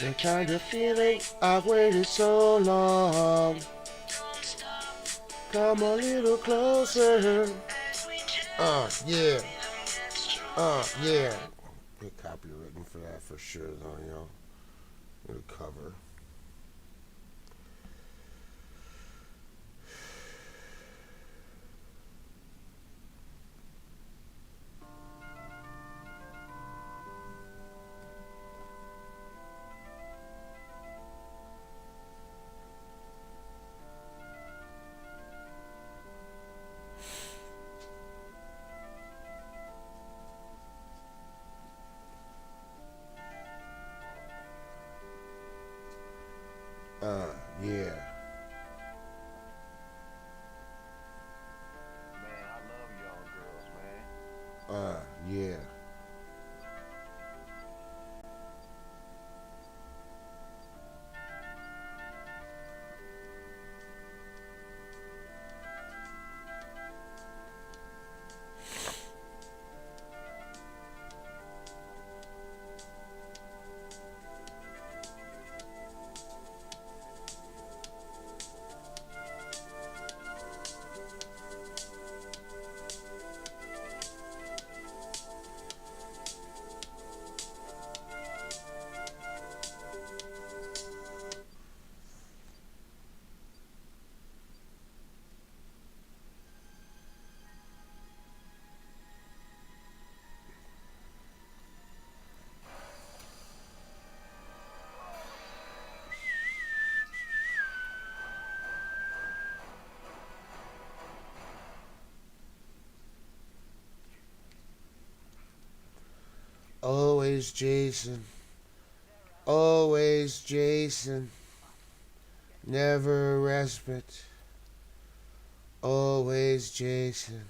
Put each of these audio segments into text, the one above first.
The kind of feeling I've waited so long. Come a little closer. Yeah. Yeah. Get copywritten for that for sure, though, yo. Good cover. Yeah. Man, I love young girls, man. Yeah. Always Jason. Always Jason. Never respite. Always Jason.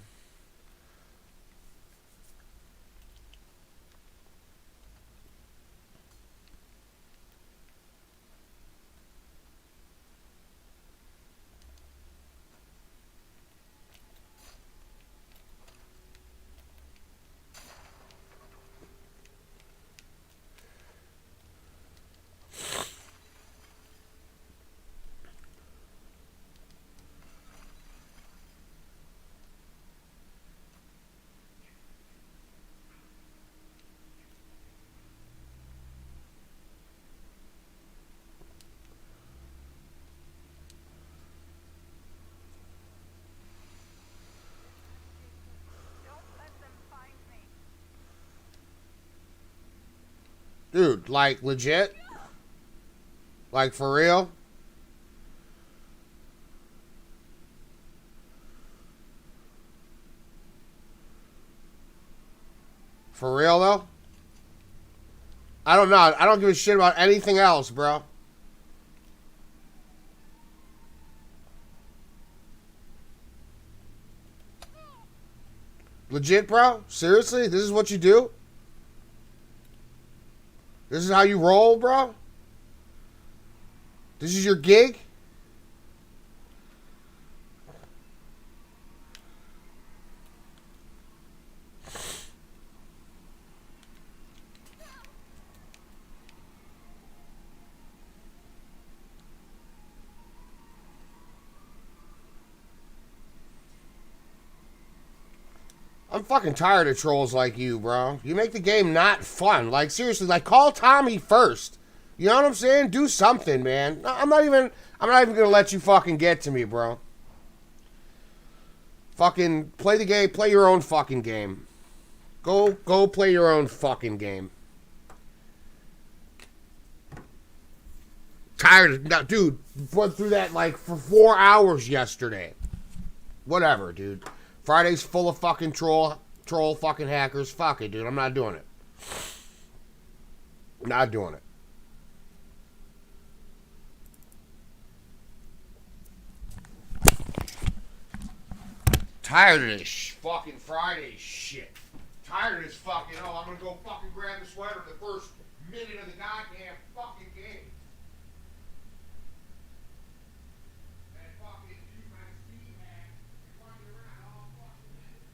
Dude, like legit? Like for real? For real though? I don't know. I don't give a shit about anything else, bro. Legit, bro? Seriously? This is what you do? This is how you roll, bro? This is your gig? I'm fucking tired of trolls like you, bro. You make the game not fun. Like, seriously, like, call Tommy first. You know what I'm saying? Do something, man. I'm not even gonna let you fucking get to me, bro. Fucking play the game, play your own fucking game. Go play your own fucking game. Tired of, now, dude, went through that like for 4 hours yesterday. Whatever, dude. Friday's full of fucking troll fucking hackers. Fuck it, dude. I'm not doing it. Not doing it. Tired of this fucking Friday shit. Tired of this fucking, oh, I'm gonna go fucking grab the sweater the first minute of the goddamn fucking game. And fucking you my Steam hack and running around all fucking minute.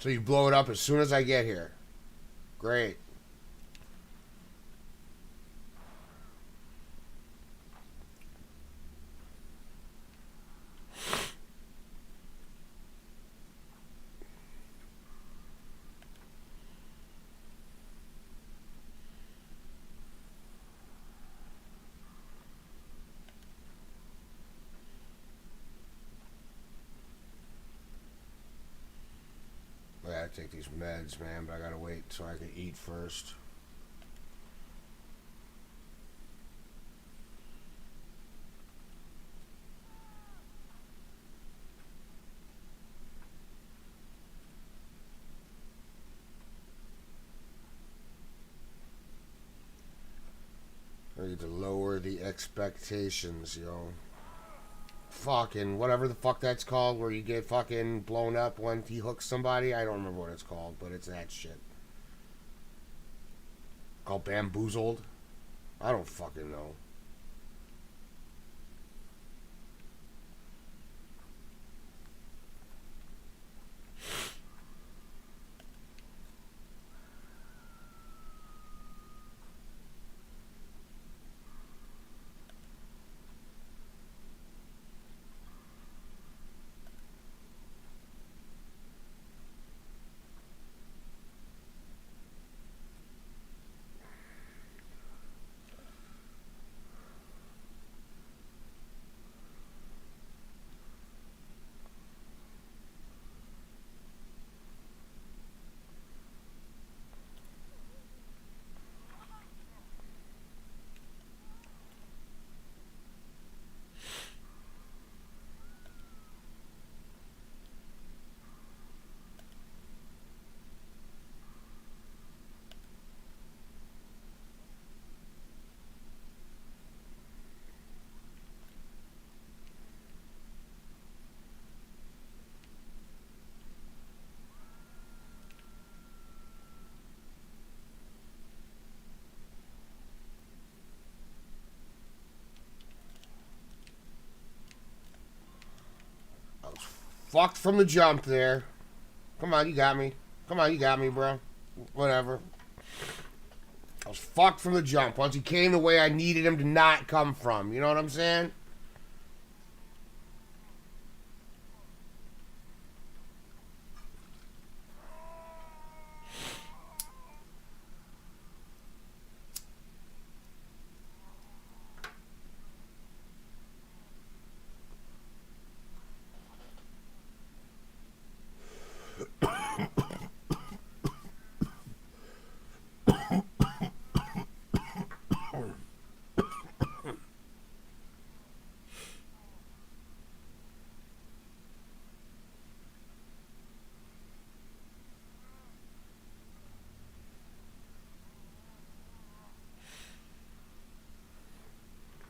So you blow it up as soon as I get here. Great. I gotta take these meds, man, but I gotta wait so I can eat first. I need to lower the expectations, yo. Fucking whatever the fuck that's called, where you get fucking blown up when he hooks somebody. I don't remember what it's called, but it's that shit. Called bamboozled. I don't fucking know. Fucked from the jump there. Come on, you got me. Come on, you got me, bro. Whatever. I was fucked from the jump. Once he came the way I needed him to not come from. You know what I'm saying?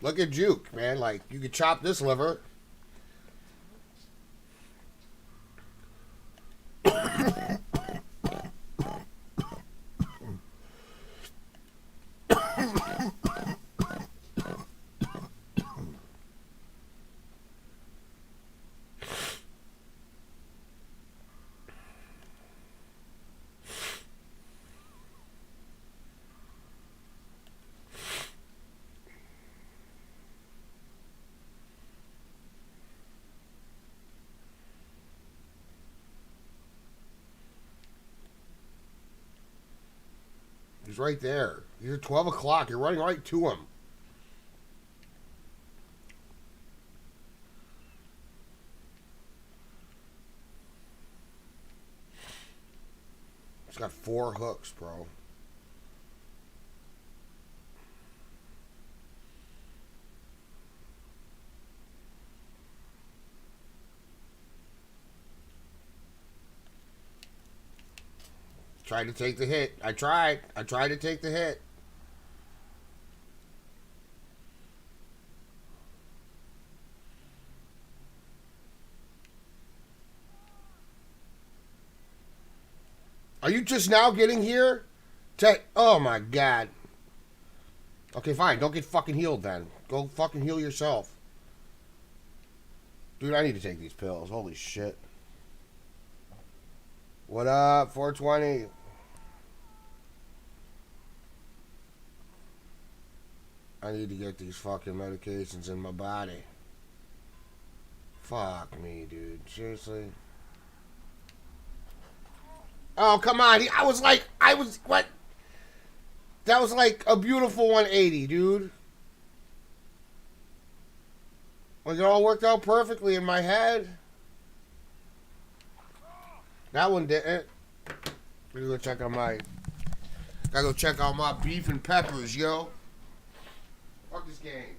Look at Juke, man. Like, you could chop this liver. He's right there. He's at 12 o'clock. You're running right to him. He's got 4 hooks, bro. Tried to take the hit. I tried to take the hit. Are you just now getting here? Oh my god. Okay, fine. Don't get fucking healed then. Go fucking heal yourself. Dude, I need to take these pills. Holy shit. What up, 420? I need to get these fucking medications in my body. Fuck me, dude. Seriously? Oh, come on. What? That was like a beautiful 180, dude. Like, it all worked out perfectly in my head. That one didn't. Gotta go check out my beef and peppers, yo. Fuck this game.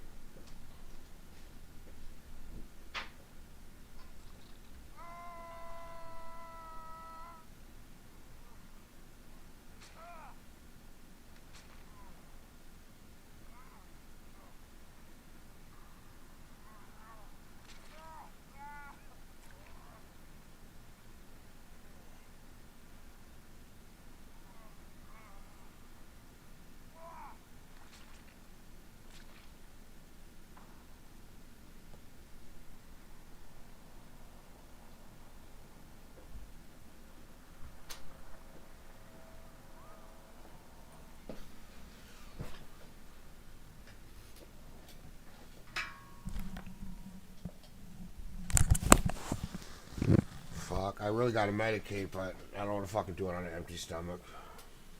Fuck, I really gotta medicate, but I don't want to fucking do it on an empty stomach.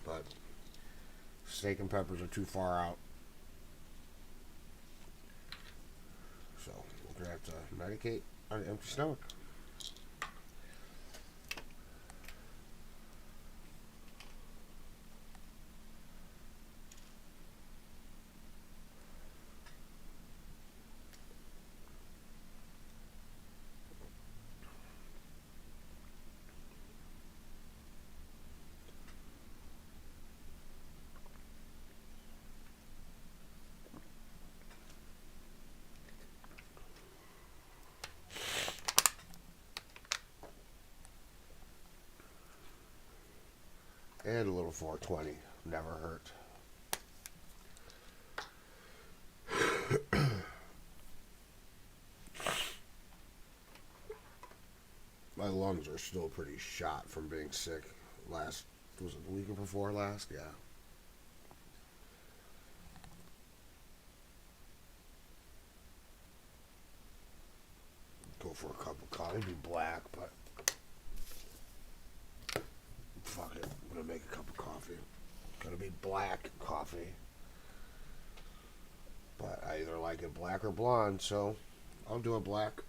But steak and peppers are too far out. So we're gonna have to medicate on an empty stomach. And a little 420. Never hurt. My lungs are still pretty shot from being sick was it the weekend before last? Yeah. Go for a cup of coffee. It'd be black, but fuck it. I'm gonna make a cup of coffee. Gonna be black coffee. But I either like it black or blonde, so I'll do it black.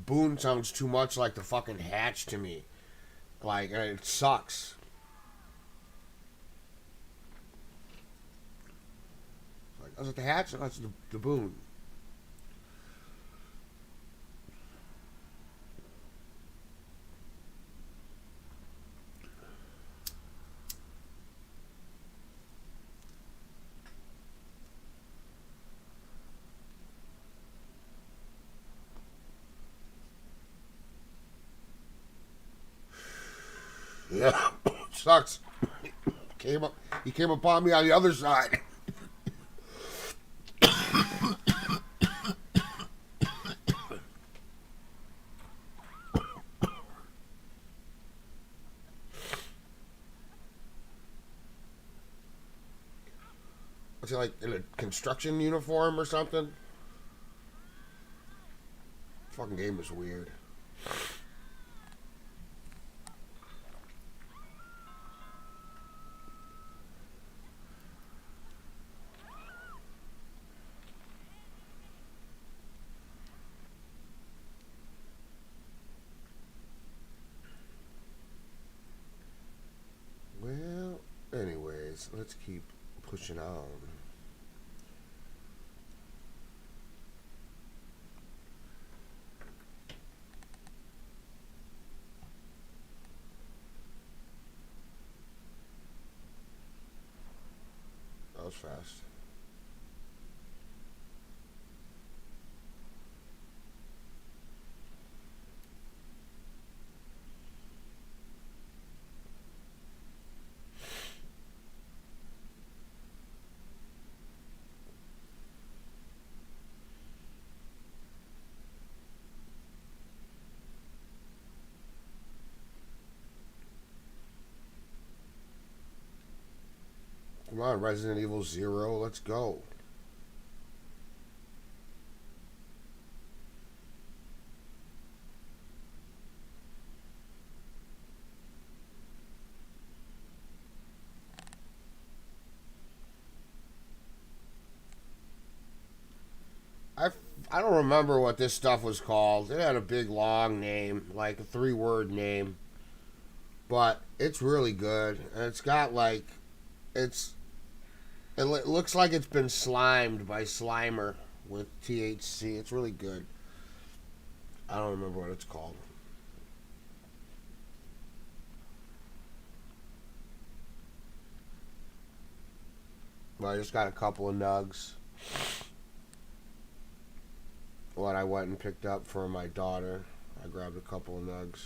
Boone sounds too much like the fucking Hatch to me. Like, it sucks. Like, I was like, the Hatch? That's the Boone. Yeah, sucks. He came upon me on the other side. Was he like in a construction uniform or something? Fucking game is weird. Well, anyways, let's keep pushing on. That was fast. on, Resident Evil 0, let's go. I, I don't remember what this stuff was called. It had a big long name, like a 3-word name. But it's really good. And it's got like, it looks like it's been slimed by Slimer with THC. It's really good. I don't remember what it's called. But I just got a couple of nugs. What I went and picked up for my daughter. I grabbed a couple of nugs.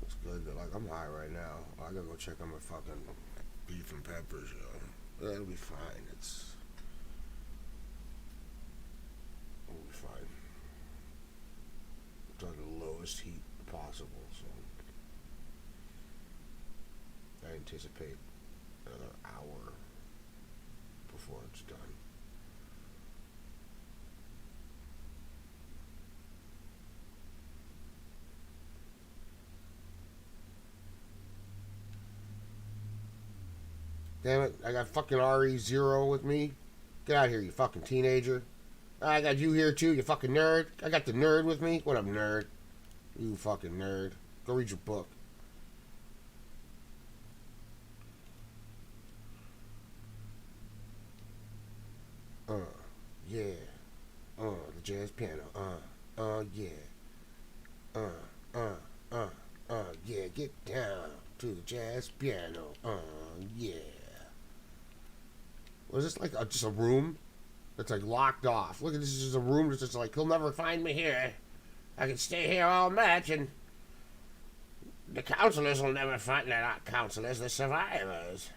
It's good. Like, I'm high right now. I gotta go check on my fucking beef and peppers, yo. It'll be fine. It'll be fine. It's on the lowest heat possible, so I anticipate another hour before it's done. Damn it, I got fucking RE0 with me. Get out of here, you fucking teenager. I got you here too, you fucking nerd. I got the nerd with me. What up, nerd? You fucking nerd. Go read your book. Yeah. The jazz piano. Yeah. Yeah. Get down to the jazz piano. Yeah. Was this like just a room that's like locked off? Look at this, is just a room that's just like, he'll never find me here. I can stay here all match and the counselors will never find. They're not counselors, they're survivors.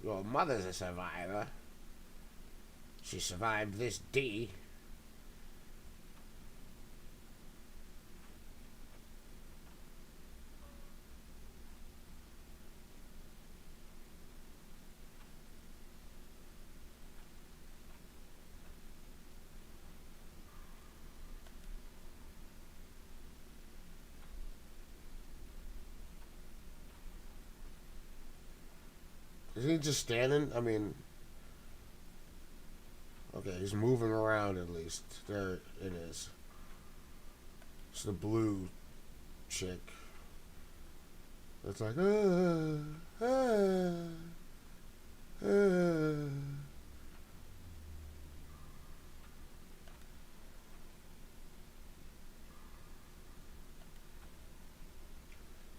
Your mother's a survivor. She survived this D. Is he just standing? I mean, okay, he's moving around at least. There it is. It's the blue chick. It's like, ah.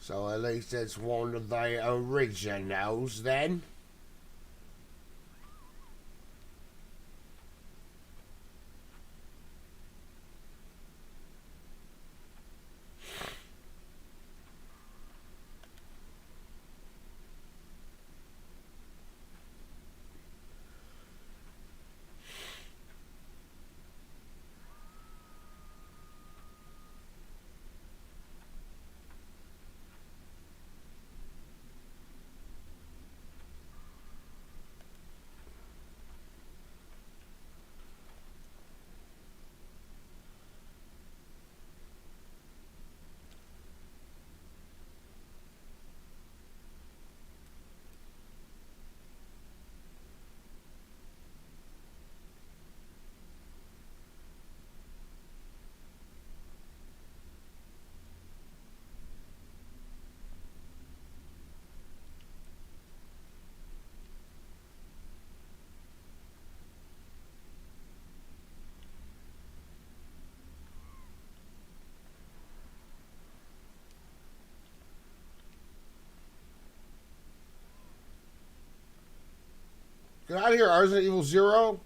So at least it's one of the originals then. Get out of here, Resident Evil Zero.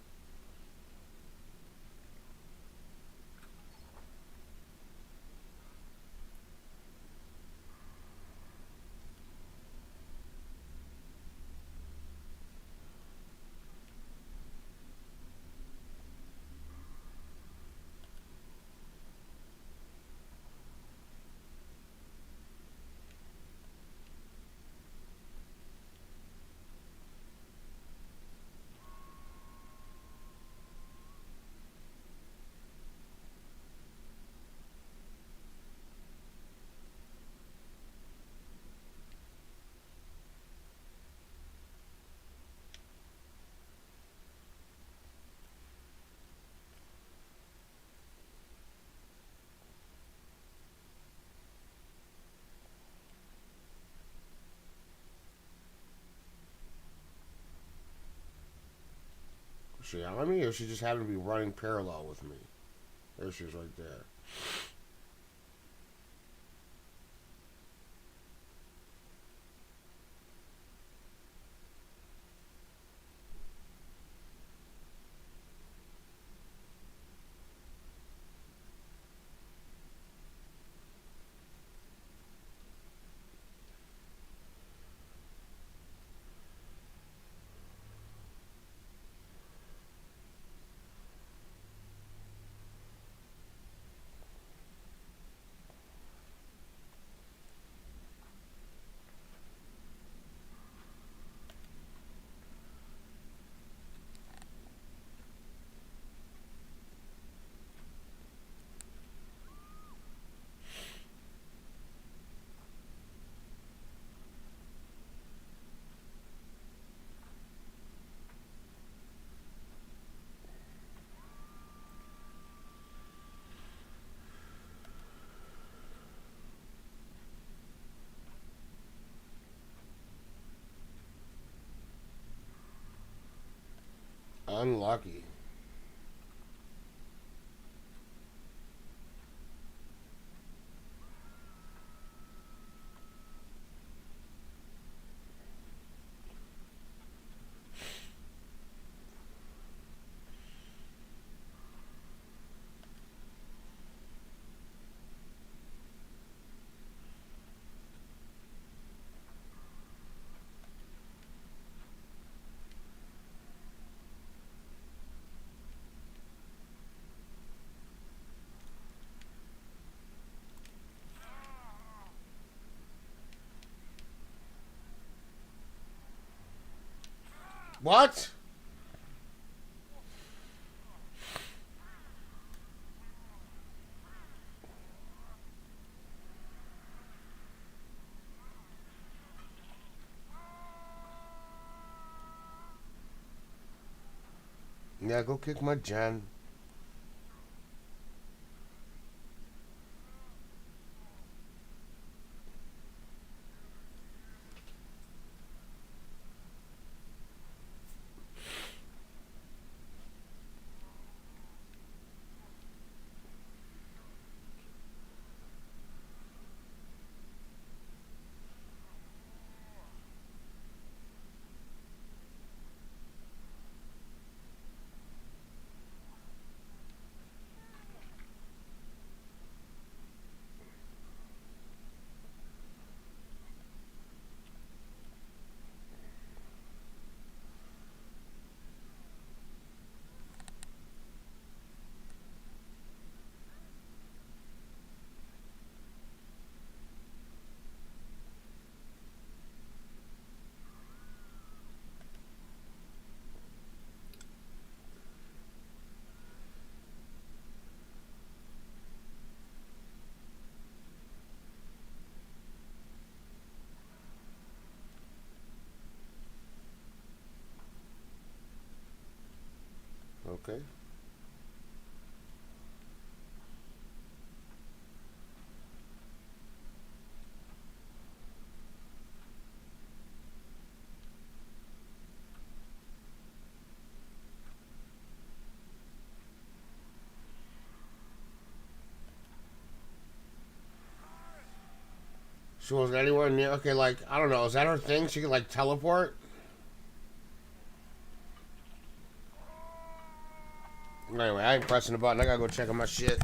Is she on me, or she just happened to be running parallel with me? There she is, right there. Unlucky. What? Yeah, go kick my Jen. Okay. She wasn't anywhere near. Okay, like, I don't know. Is that her thing? She could, like, teleport? Anyway, I ain't pressing the button. I gotta go check on my shit.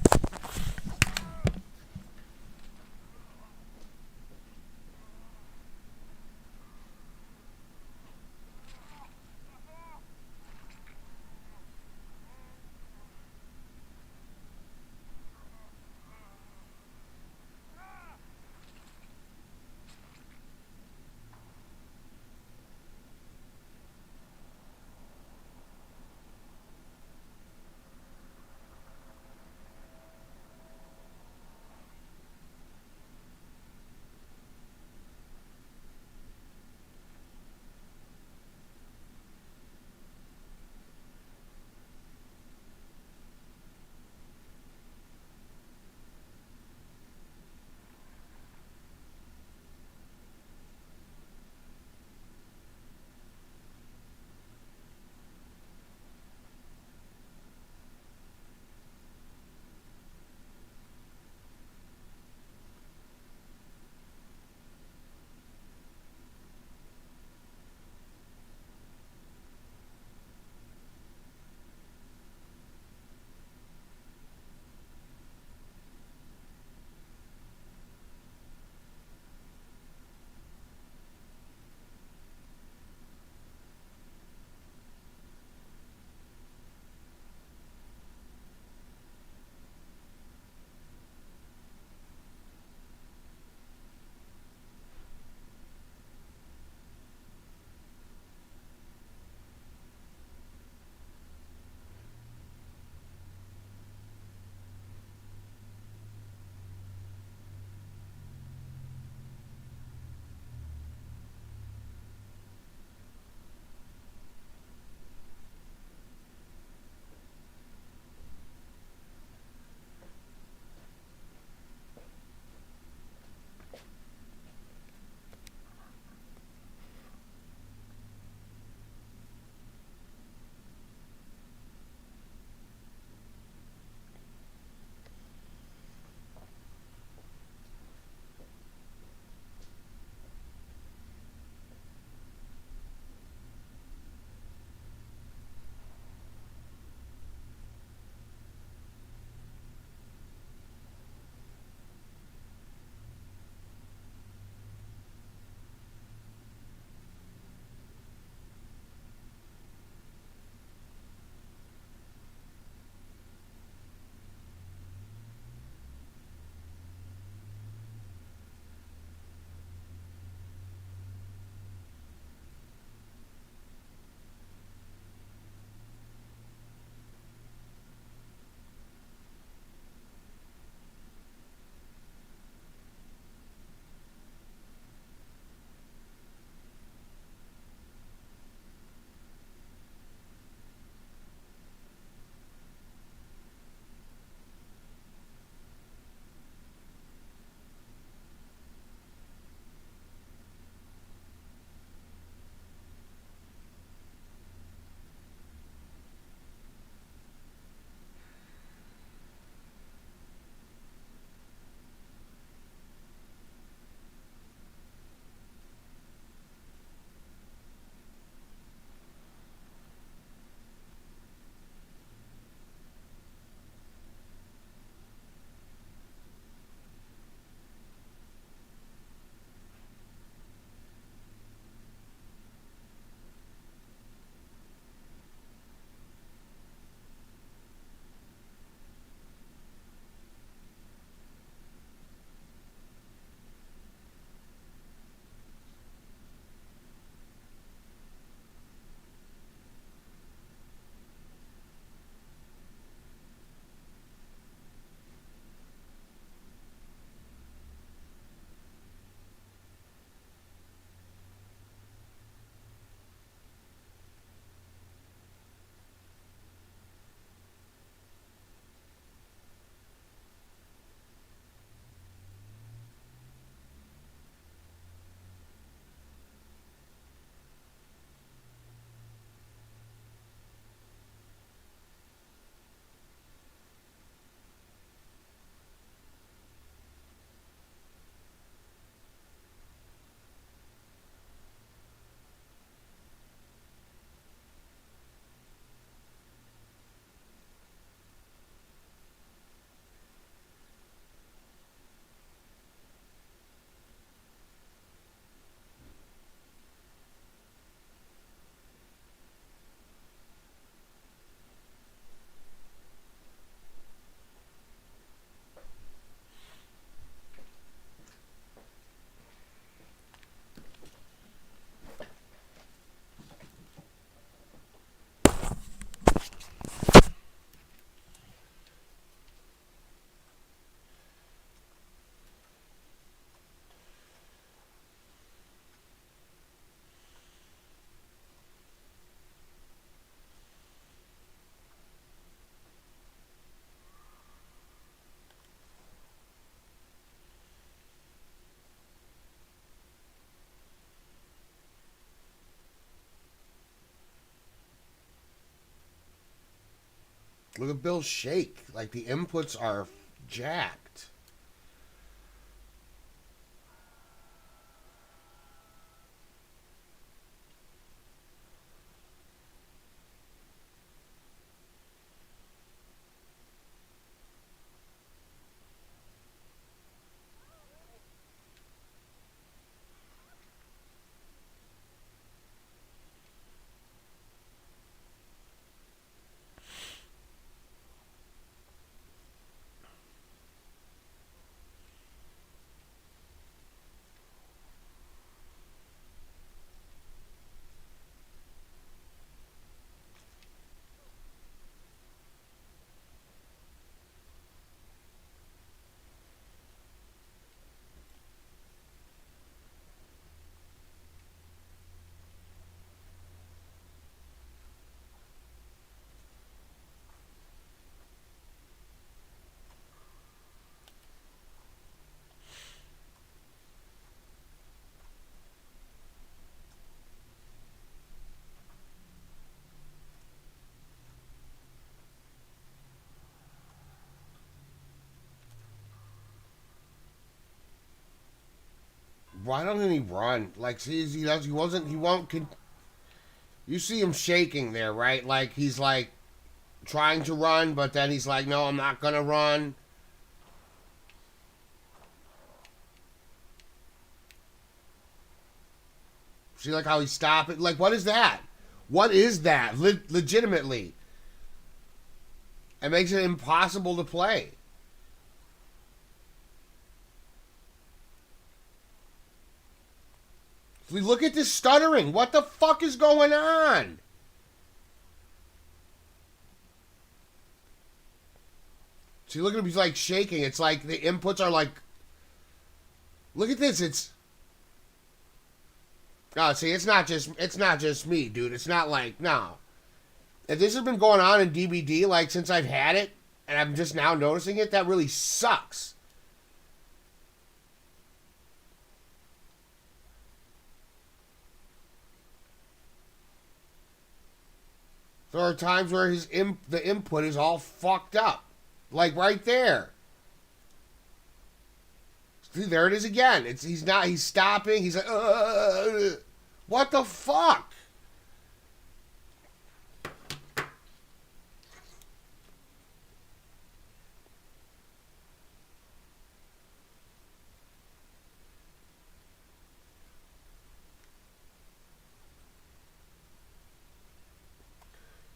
Look at Bill shake. Like, the inputs are jacked. Why doesn't he run? Like, see, he does. He wasn't. He won't. You see him shaking there, right? Like, he's like trying to run, but then he's like, no, I'm not gonna run. See, like how he stopped it. Like, what is that? What is that? Legitimately, it makes it impossible to play. Look at this stuttering. What the fuck is going on? See, look at him. He's like shaking. It's like the inputs are like. Look at this. It's. Oh, see, it's not just me, dude. It's not like no. If this has been going on in DBD like since I've had it, and I'm just now noticing it, that really sucks. There are times where the input is all fucked up. Like right there. See, there it is again. He's stopping. He's like, what the fuck?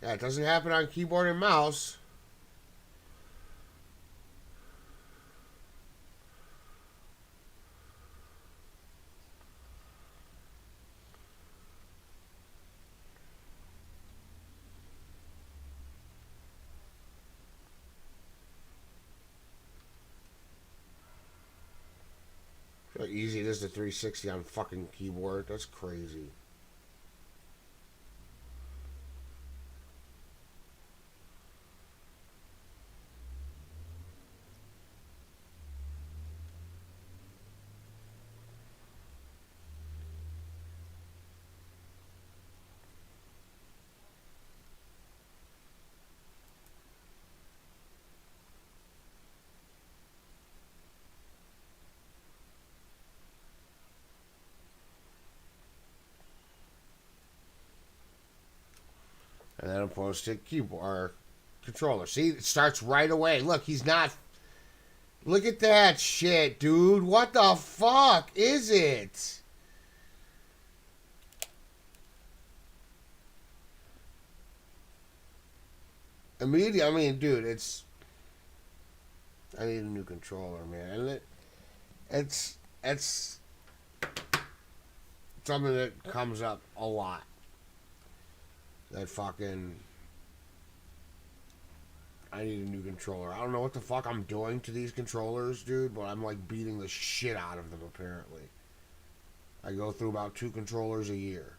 Yeah, it doesn't happen on keyboard and mouse. How easy it is to 360 on fucking keyboard. That's crazy. And then opposed to keyboard or controller. See, it starts right away. Look, he's not. Look at that shit, dude. What the fuck is it? Immediately, I mean, dude, it's. I need a new controller, man. And it's something that comes up a lot. That fucking. I need a new controller. I don't know what the fuck I'm doing to these controllers, dude, but I'm like beating the shit out of them, apparently. I go through about 2 controllers a year.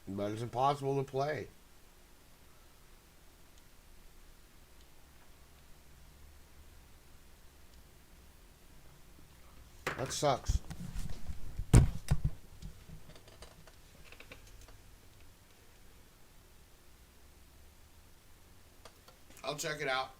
But it's impossible to play. That sucks. I'll check it out.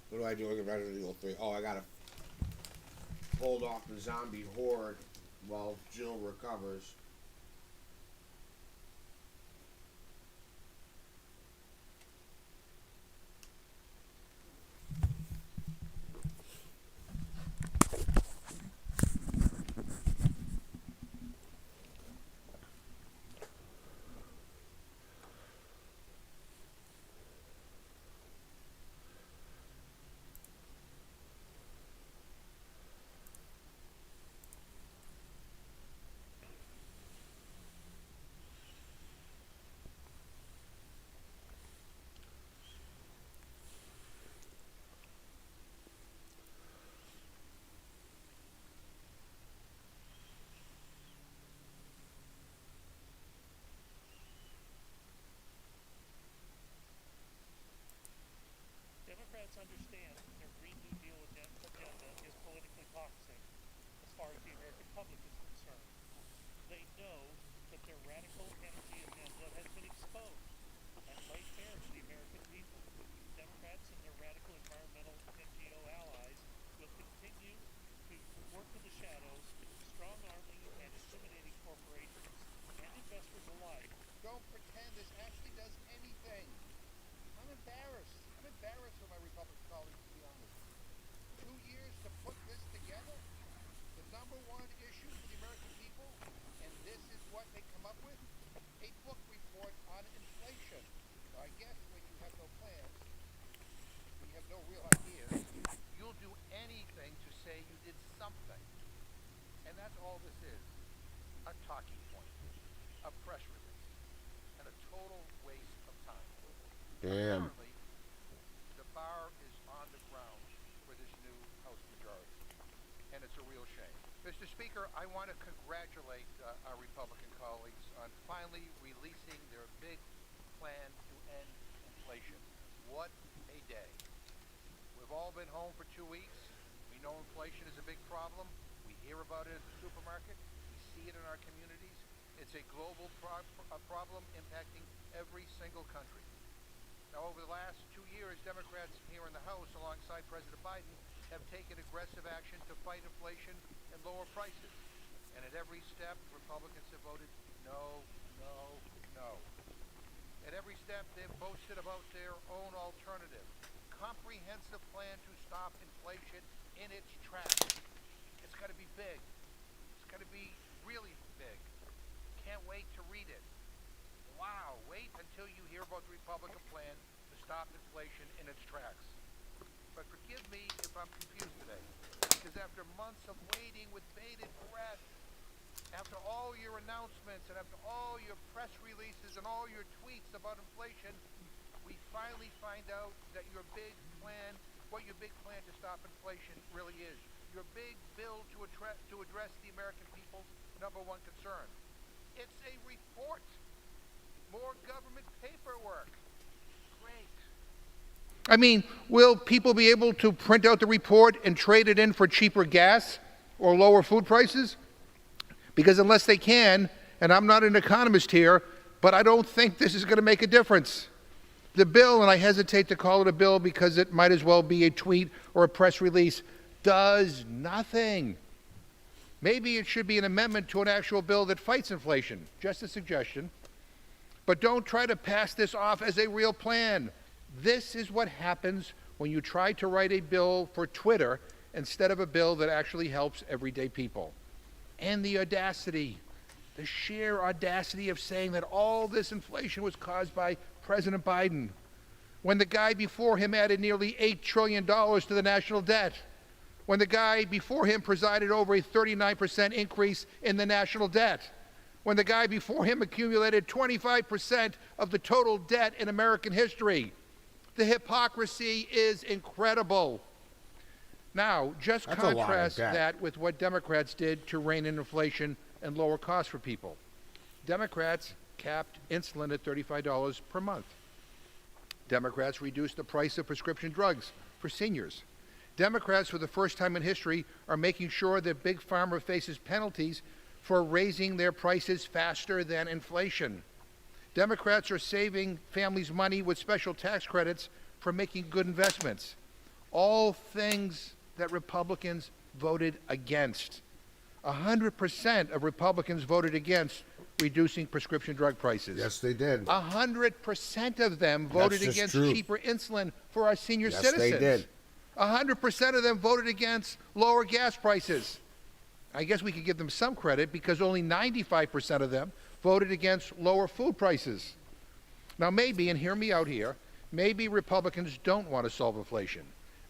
What do I do in Resident Evil 3? Oh, I gotta hold off the zombie horde while Jill recovers. Democrats understand that their Green New Deal agenda is politically toxic as far as the American public is concerned. They know that their radical energy agenda has been exposed and laid bare to the American people. Democrats and their radical environmental NGO allies will continue to work in the shadows, strong-arming and intimidating corporations and investors alike. Don't pretend this actually does anything. I'm embarrassed. I'm embarrassed for my Republican colleagues, to be honest. 2 years to put this together? The number one issue for the American people? And this is what they come up with? A book report on inflation. So I guess when you have no plans, when you have no real ideas, you'll do anything to say you did something. And that's all this is. A talking point. A press release. And a total waste of time. Damn. Apparently, the bar is on the ground for this new House majority. And it's a real shame. Mr. Speaker, I want to congratulate our Republican colleagues on finally releasing their big plan to What a day. We've all been home for 2 weeks. We know inflation is a big problem. We hear about it at the supermarket. We see it in our communities. It's a global problem impacting every single country. Now, over the last 2 years, Democrats here in the House, alongside President Biden, have taken aggressive action to fight inflation and lower prices. And at every step, Republicans have voted no, no, no. At every step, they've boasted about their own alternative, comprehensive plan to stop inflation in its tracks. It's got to be big. It's got to be really big. Can't wait to read it. Wow, wait until you hear about the Republican plan to stop inflation in its tracks. But forgive me if I'm confused today, because after months of waiting with bated breath, after all your announcements and after all your press releases and all your tweets about inflation, we finally find out that your big plan, what your big plan to stop inflation really is. Your big bill to address the American people's number one concern. It's a report. More government paperwork. Great. I mean, will people be able to print out the report and trade it in for cheaper gas or lower food prices? Because unless they can, and I'm not an economist here, but I don't think this is going to make a difference. The bill, and I hesitate to call it a bill because it might as well be a tweet or a press release, does nothing. Maybe it should be an amendment to an actual bill that fights inflation. Just a suggestion. But don't try to pass this off as a real plan. This is what happens when you try to write a bill for Twitter instead of a bill that actually helps everyday people. And the audacity, the sheer audacity of saying that all this inflation was caused by President Biden, when the guy before him added nearly $8 trillion to the national debt, when the guy before him presided over a 39% increase in the national debt, when the guy before him accumulated 25% of the total debt in American history. The hypocrisy is incredible. Now, just contrast that with what Democrats did to rein in inflation and lower costs for people. Democrats capped insulin at $35 per month. Democrats reduced the price of prescription drugs for seniors. Democrats, for the first time in history, are making sure that Big Pharma faces penalties for raising their prices faster than inflation. Democrats are saving families money with special tax credits for making good investments. All things that Republicans voted against. 100% of Republicans voted against reducing prescription drug prices. Yes, they did. 100% of them voted against cheaper insulin for our senior citizens. Yes, they did. 100% of them voted against lower gas prices. I guess we could give them some credit because only 95% of them voted against lower food prices. Now maybe, and hear me out here, maybe Republicans don't want to solve inflation.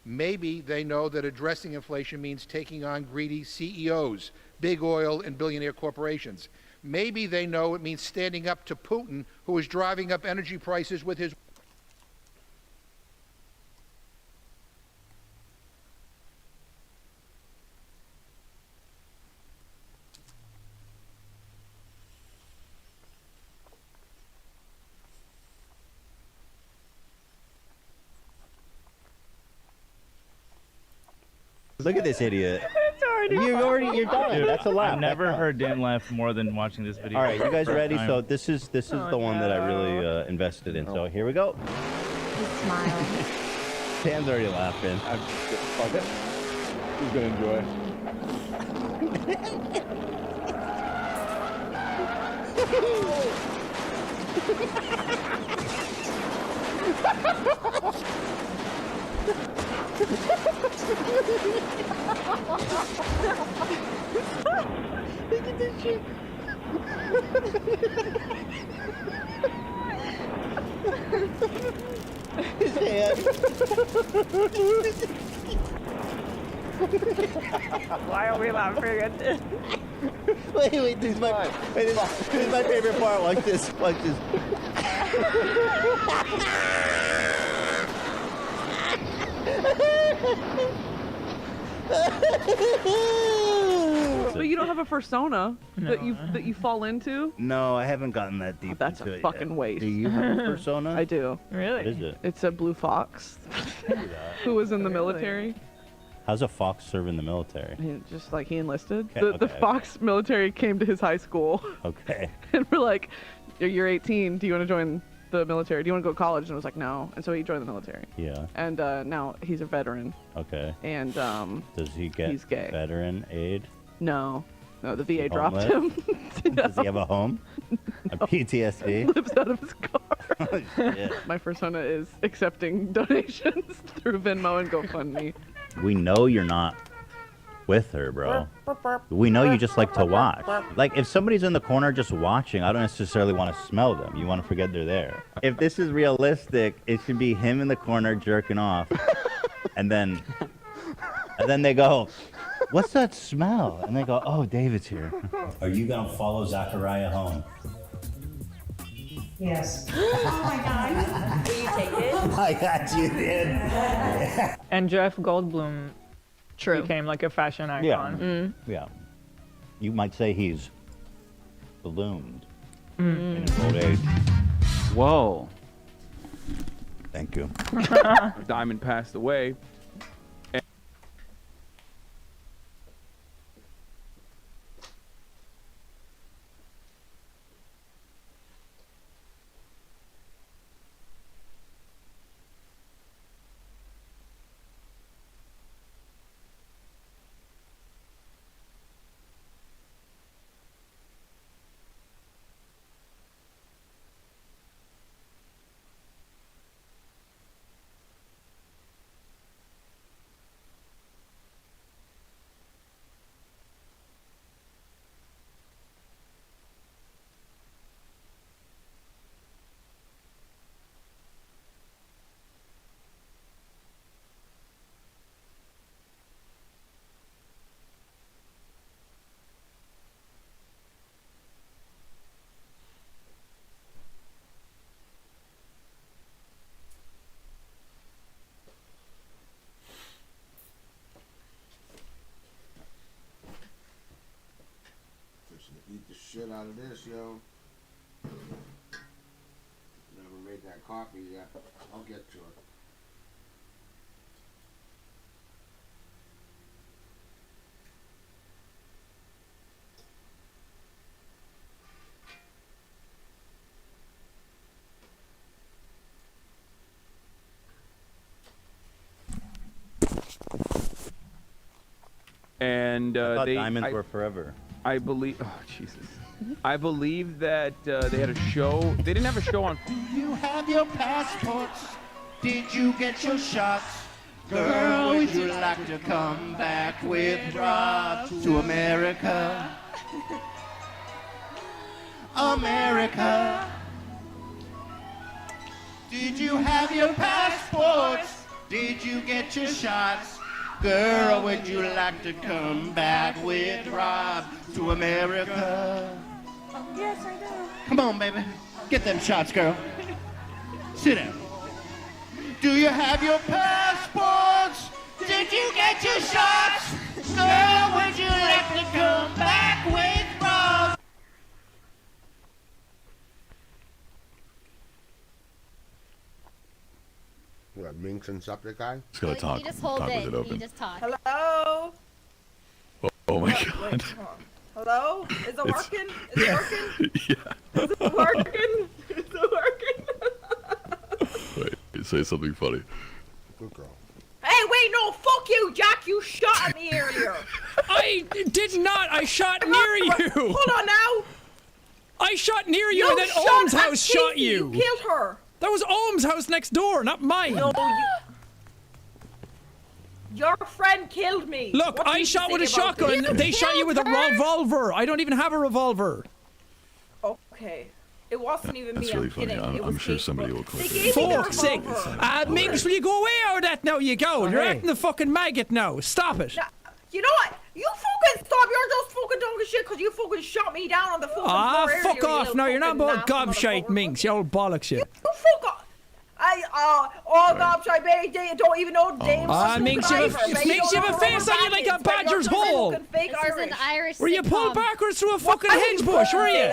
Maybe they know that addressing inflation means taking on greedy CEOs, big oil and billionaire corporations. Maybe they know it means standing up to Putin, who is driving up energy prices with his Look at this idiot. You're done. Dude, That's a laugh. I've never heard Dan laugh more than watching this video. All right, you guys ready? Time. So this is the one that I really invested in. So here we go. He's smiling. Dan's already laughing. Fuck it. He's gonna enjoy. Look at this shit. His hand. Why are we laughing at this? Wait, this is my favorite part. Like this. it. But you don't have a persona that you fall into. No, I haven't gotten that deep That's into a it fucking yet. waste. Do you have a persona? I do. Really? What is it? It's a blue fox who was in the military. How's a fox serve in the military? He enlisted. Okay, The okay. fox military came to his high school Okay. and we're like, you're 18. Do you want to join the military? Do you want to go to college? And I was like, no. And so he joined the military. Yeah. And now he's a veteran. Okay. And Does he get he's gay. veteran aid? No, the VA He dropped homeless? him. Does he have a home? A PTSD? Lives out of his car. Oh, shit. My persona is accepting donations through Venmo and GoFundMe. We know you're not with her, bro. We know you just like to watch. Like, if somebody's in the corner just watching, I don't necessarily want to smell them. You want to forget they're there. If this is realistic, it should be him in the corner jerking off. And then they go, what's that smell? And they go, oh, David's here. Are you going to follow Zachariah home? Yes. Oh my God. Will you take it? I got you, dude. And Jeff Goldblum True. became like a fashion icon. Yeah. You might say he's ballooned in his old age. Whoa. Thank you. Diamond passed away. Eat the shit out of this, yo. Never made that coffee yet. I'll get to it. And I thought they diamonds were forever. I believe. Oh Jesus. I believe that they had a show. They didn't have a show on. You have your passports. Did you get your shots? Girl, would you like to come back with Rob to America? America. Did you have your passports? Did you get your shots? Girl, would you like to come back with Rob to America? Yes, I do. Come on, baby. Get them shots, girl. Sit down. Do you have your passports? Did you get your shots? Girl, would you like to come back with Rob? What, Minx and Septic Guy? Just gotta talk. You just hold Talk it. with it open. You just talk. Hello? Oh my god. Hello? Is it working? Is it working? Yeah. Is it working? Is it working? Wait, say something funny. Good girl. Hey, wait, no, fuck you, Jack. You shot at me earlier. I did not. I shot near you. Hold on now. I shot near you, and then shot Ohm's at house shot Katie. you. You killed her. That was Ohm's house next door, not mine. No, your friend killed me. Look, What do I you shot say with a about this? shotgun. They shot you with a revolver. I don't even have a revolver. Okay. It wasn't even That's me. really I'm funny. kidding. It I'm was sure Facebook. somebody will clip They it. gave me the Fuck's sake. revolver. Minx, will you go away out of that now? You go. You're hey. acting the fucking maggot now. Stop it. Now, you know what? You fucking stop. You're just fucking talking shit because you fucking shot me down on the fucking Ah, floor fuck earlier, you off. little No, you're not fucking about nasty gobshite, motherfucker. Minx. You old bollocks, you. You fuck off. Oh, gosh, I bet they don't even know the name. Makes you have a face on you like a badger's hole. Fake This is an Irish Were you pulled sitcom. backwards through a fucking hedge bush, were you?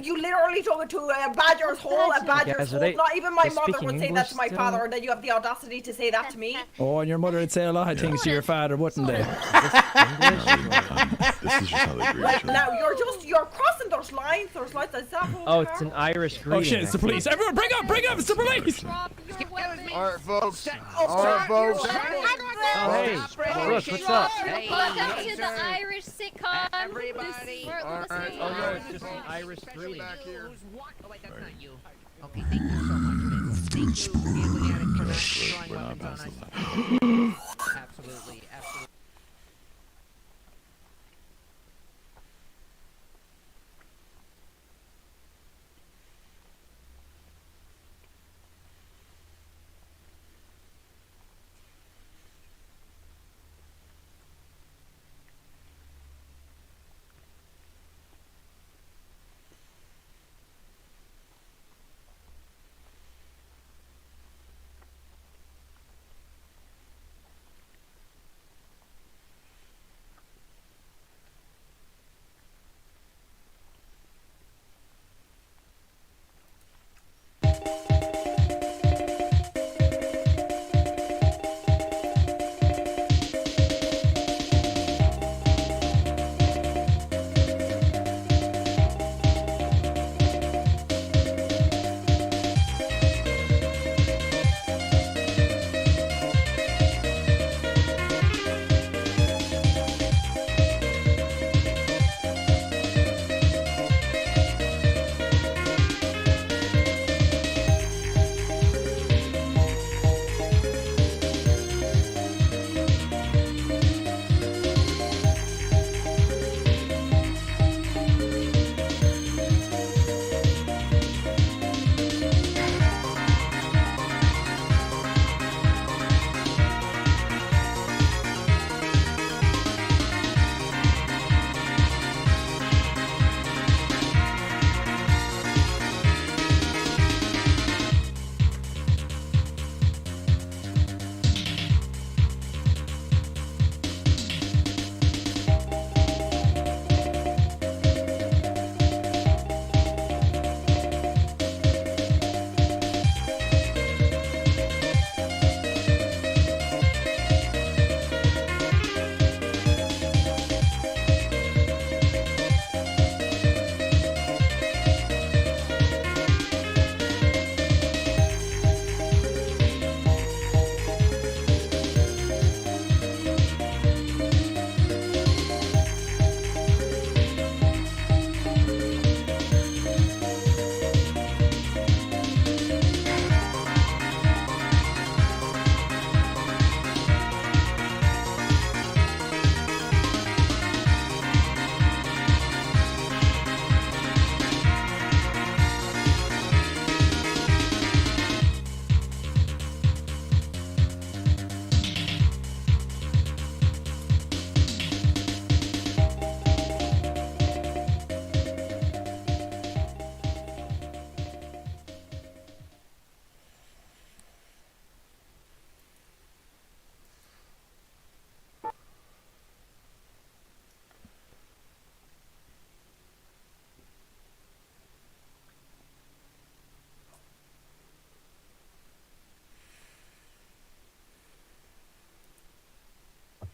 You literally took it to a badger's hole, a badger's hole. Not even my mother would say that to my father, and then you have the audacity to say that to me. Oh, and your mother would say a lot of things to your father, wouldn't they? This is just how they greet each other. Now you're crossing those lines. There's like the Oh, it's an Irish greeting. Oh shit, it's the police. Everyone bring up, it's the police. All right, folks. Oh, hey, Brooke, what's up? Welcome to the Irish sitcom. Everybody. Oh, no, it's just an Irish greeting. Oh, wait, that's not you. Okay, thank you so much, Vince. Thank you, Anthony Attic, for not destroying We're not weapons on past us. that. Absolutely, absolutely.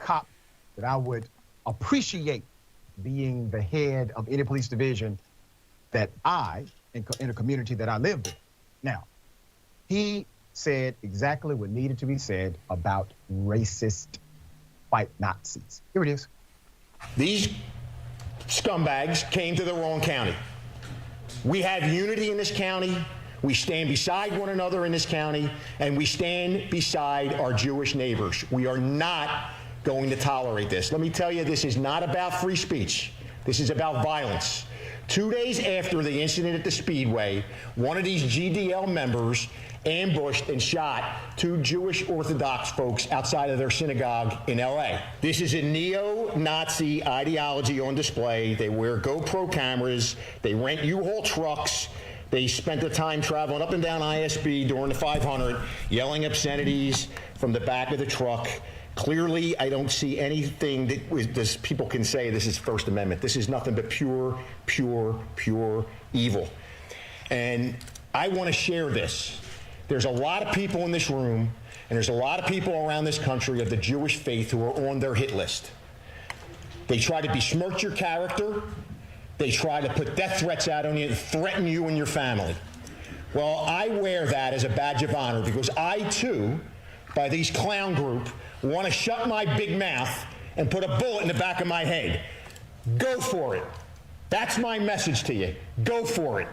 cop that I would appreciate being the head of any police division that in a community that I lived in. Now, he said exactly what needed to be said about racist white Nazis. Here it is. These scumbags came to the wrong county. We have unity in this county. We stand beside one another in this county, and we stand beside our Jewish neighbors. We are not going to tolerate this. Let me tell you, this is not about free speech. This is about violence. 2 days after the incident at the Speedway, one of these GDL members ambushed and shot 2 Jewish Orthodox folks outside of their synagogue in LA. This is a neo-Nazi ideology on display. They wear GoPro cameras, they rent U-Haul trucks, They spent the time traveling up and down ISB during the 500, yelling obscenities from the back of the truck. Clearly, I don't see anything that people can say this is First Amendment. This is nothing but pure evil. And I want to share this. There's a lot of people in this room, and there's a lot of people around this country of the Jewish faith who are on their hit list. They try to besmirch your character. They try to put death threats out on you and threaten you and your family. Well, I wear that as a badge of honor because I, too, by these clown group, want to shut my big mouth and put a bullet in the back of my head. Go for it. That's my message to you. Go for it.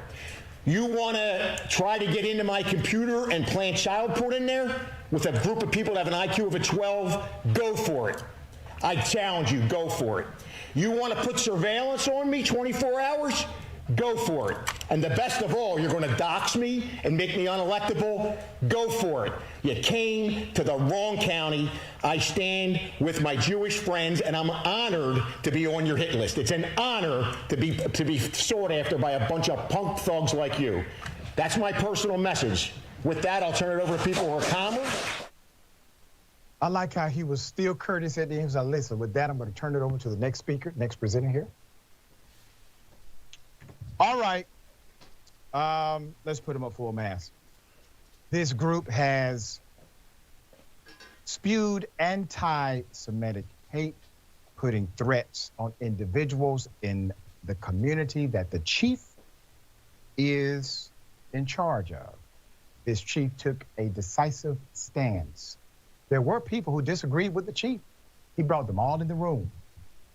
You want to try to get into my computer and plant child porn in there with a group of people that have an IQ of a 12? Go for it. I challenge you, go for it. You want to put surveillance on me 24 hours? Go for it. And the best of all, you're going to dox me and make me unelectable? Go for it. You came to the wrong county. I stand with my Jewish friends, and I'm honored to be on your hit list. It's an honor to be sought after by a bunch of punk thugs like you. That's my personal message. With that, I'll turn it over to people who are calmer. I like how he was still courteous at the end. He was like, listen, with that, I'm going to turn it over to the next speaker, next presenter here. All right. Let's put him up full mass. This group has spewed anti-Semitic hate, putting threats on individuals in the community that the chief is in charge of. This chief took a decisive stance. There were people who disagreed with the chief. He brought them all in the room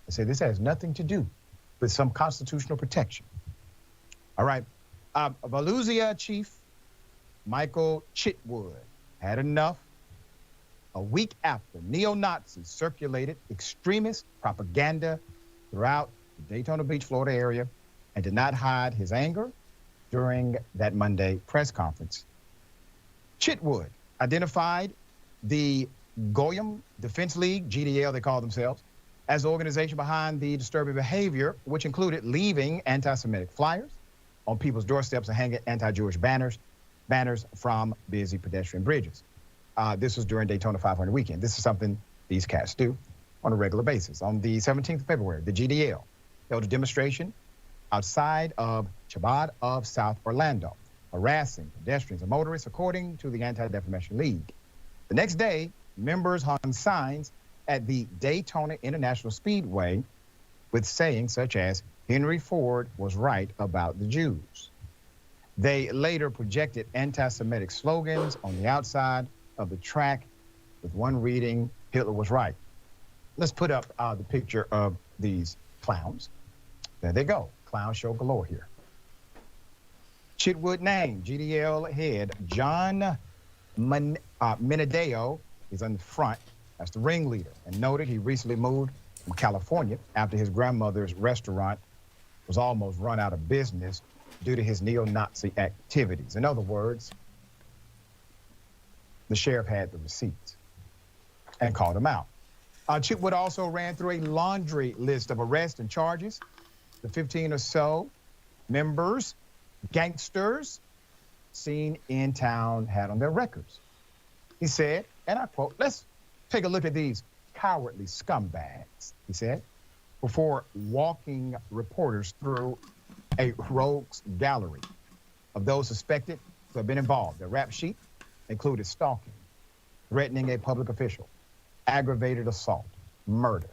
and said, this has nothing to do with some constitutional protection. All right. Volusia Chief Michael Chitwood had enough. A week after neo-Nazis circulated extremist propaganda throughout the Daytona Beach, Florida area, and did not hide his anger during that Monday press conference. Chitwood identified the Goyim Defense League, GDL they call themselves, as the organization behind the disturbing behavior, which included leaving anti-Semitic flyers on people's doorsteps and hanging anti-Jewish banners from busy pedestrian bridges. This was during Daytona 500 weekend. This is something these cats do on a regular basis. On the 17th of February, the GDL held a demonstration outside of Chabad of South Orlando, harassing pedestrians and motorists, according to the Anti-Defamation League. The next day, members hung signs at the Daytona International Speedway with sayings such as, Henry Ford was right about the Jews. They later projected anti-Semitic slogans on the outside of the track with one reading, Hitler was right. Let's put up the picture of these clowns. There they go, clown show galore here. Chitwood named GDL head John Menadeo is on the front. That's the ringleader. And noted he recently moved from California after his grandmother's restaurant was almost run out of business due to his neo-Nazi activities. In other words, the sheriff had the receipts and called him out. Chitwood also ran through a laundry list of arrests and charges. The 15 or so members, gangsters, seen in town had on their records. He said, and I quote, let's take a look at these cowardly scumbags, he said, before walking reporters through a rogues gallery of those suspected to have been involved. The rap sheet included stalking, threatening a public official, aggravated assault, murder.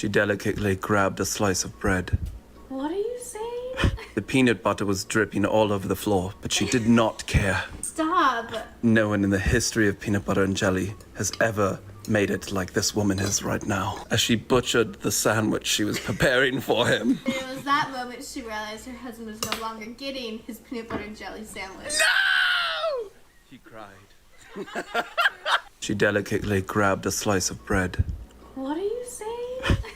She delicately grabbed a slice of bread. What are you saying? The peanut butter was dripping all over the floor, but she did not care. Stop. No one in the history of peanut butter and jelly has ever made it like this woman is right now, as she butchered the sandwich she was preparing for him. It was that moment she realized her husband was no longer getting his peanut butter and jelly sandwich. No! She cried. She delicately grabbed a slice of bread. What are you saying?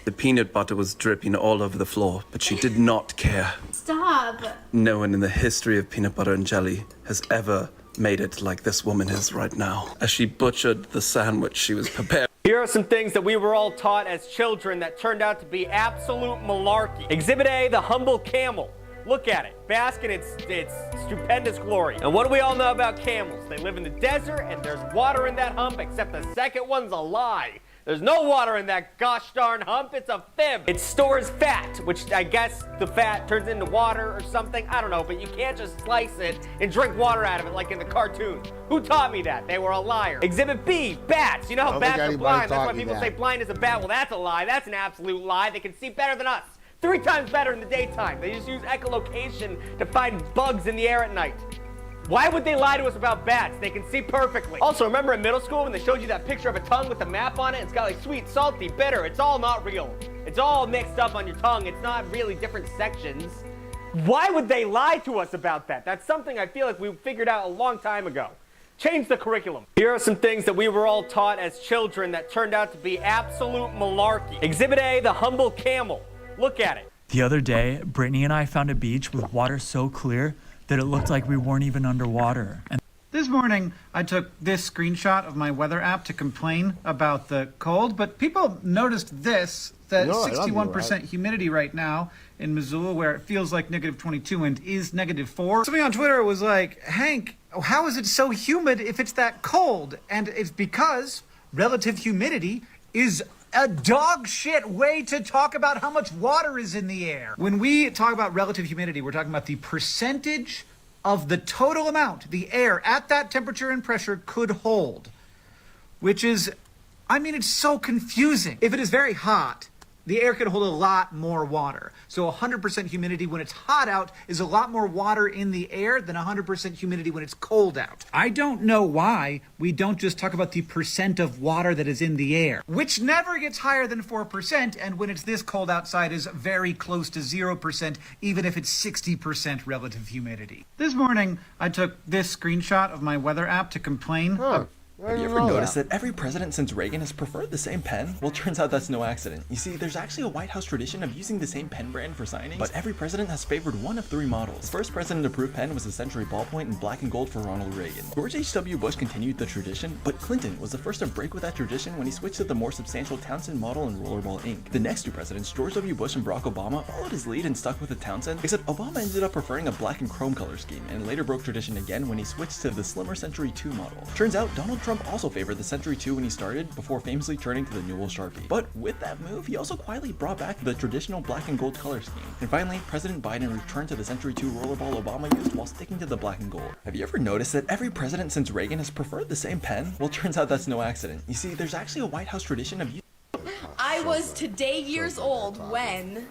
The peanut butter was dripping all over the floor, but she did not care. Stop. No one in the history of peanut butter and jelly has ever made it like this woman is right now, as she butchered the sandwich she was preparing. Here are some things that we were all taught as children that turned out to be absolute malarkey. Exhibit A, the humble camel. Look at it, bask in its stupendous glory. And what do we all know about camels? They live in the desert and there's water in that hump, except the second one's a lie. There's no water in that gosh darn hump, it's a fib. It stores fat, which I guess the fat turns into water or something, I don't know, but you can't just slice it and drink water out of it like in the cartoons. Who taught me that? They were a liar. Exhibit B, bats. You know how bats are blind, that's why people say blind is a bat. Well, that's a lie, that's an absolute lie. They can see better than us. 3 times better in the daytime. They just use echolocation to find bugs in the air at night. Why would they lie to us about bats? They can see perfectly. Also, remember in middle school when they showed you that picture of a tongue with a map on it? It's got like sweet, salty, bitter. It's all not real. It's all mixed up on your tongue. It's not really different sections. Why would they lie to us about that? That's something I feel like we figured out a long time ago. Change the curriculum. Here are some things that we were all taught as children that turned out to be absolute malarkey. Exhibit A, the humble camel. Look at it. The other day, Brittany and I found a beach with water so clear that it looked like we weren't even underwater. And this morning, I took this screenshot of my weather app to complain about the cold, but people noticed this, that 61% humidity right now in Missoula, where it feels like -22 and is -4. Somebody on Twitter was like, Hank, how is it so humid if it's that cold? And it's because relative humidity is a dog shit way to talk about how much water is in the air. When we talk about relative humidity, we're talking about the percentage of the total amount the air at that temperature and pressure could hold, which is, I mean, it's so confusing. If it is very hot, the air can hold a lot more water. So 100% humidity when it's hot out is a lot more water in the air than 100% humidity when it's cold out. I don't know why we don't just talk about the percent of water that is in the air, which never gets higher than 4%, and when it's this cold outside is very close to 0%, even if it's 60% relative humidity. This morning, I took this screenshot of my weather app to complain. Have you ever noticed that every president since Reagan has preferred the same pen? Well, turns out that's no accident. You see, there's actually a White House tradition of using the same pen brand for signings, but every president has favored one of 3 models. The first president-approved pen was the Century ballpoint in black and gold for Ronald Reagan. George H.W. Bush continued the tradition, but Clinton was the first to break with that tradition when he switched to the more substantial Townsend model in rollerball ink. The next 2 presidents, George W. Bush and Barack Obama, followed his lead and stuck with the Townsend, except Obama ended up preferring a black and chrome color scheme, and later broke tradition again when he switched to the slimmer Century 2 model. Turns out, Donald Trump also favored the Century 2 when he started, before famously turning to the Newell Sharpie. But with that move, he also quietly brought back the traditional black and gold color scheme. And finally, President Biden returned to the Century 2 rollerball Obama used while sticking to the black and gold. Have you ever noticed that every president since Reagan has preferred the same pen? Well, turns out that's no accident. You see, there's actually a White House tradition of I was today years old when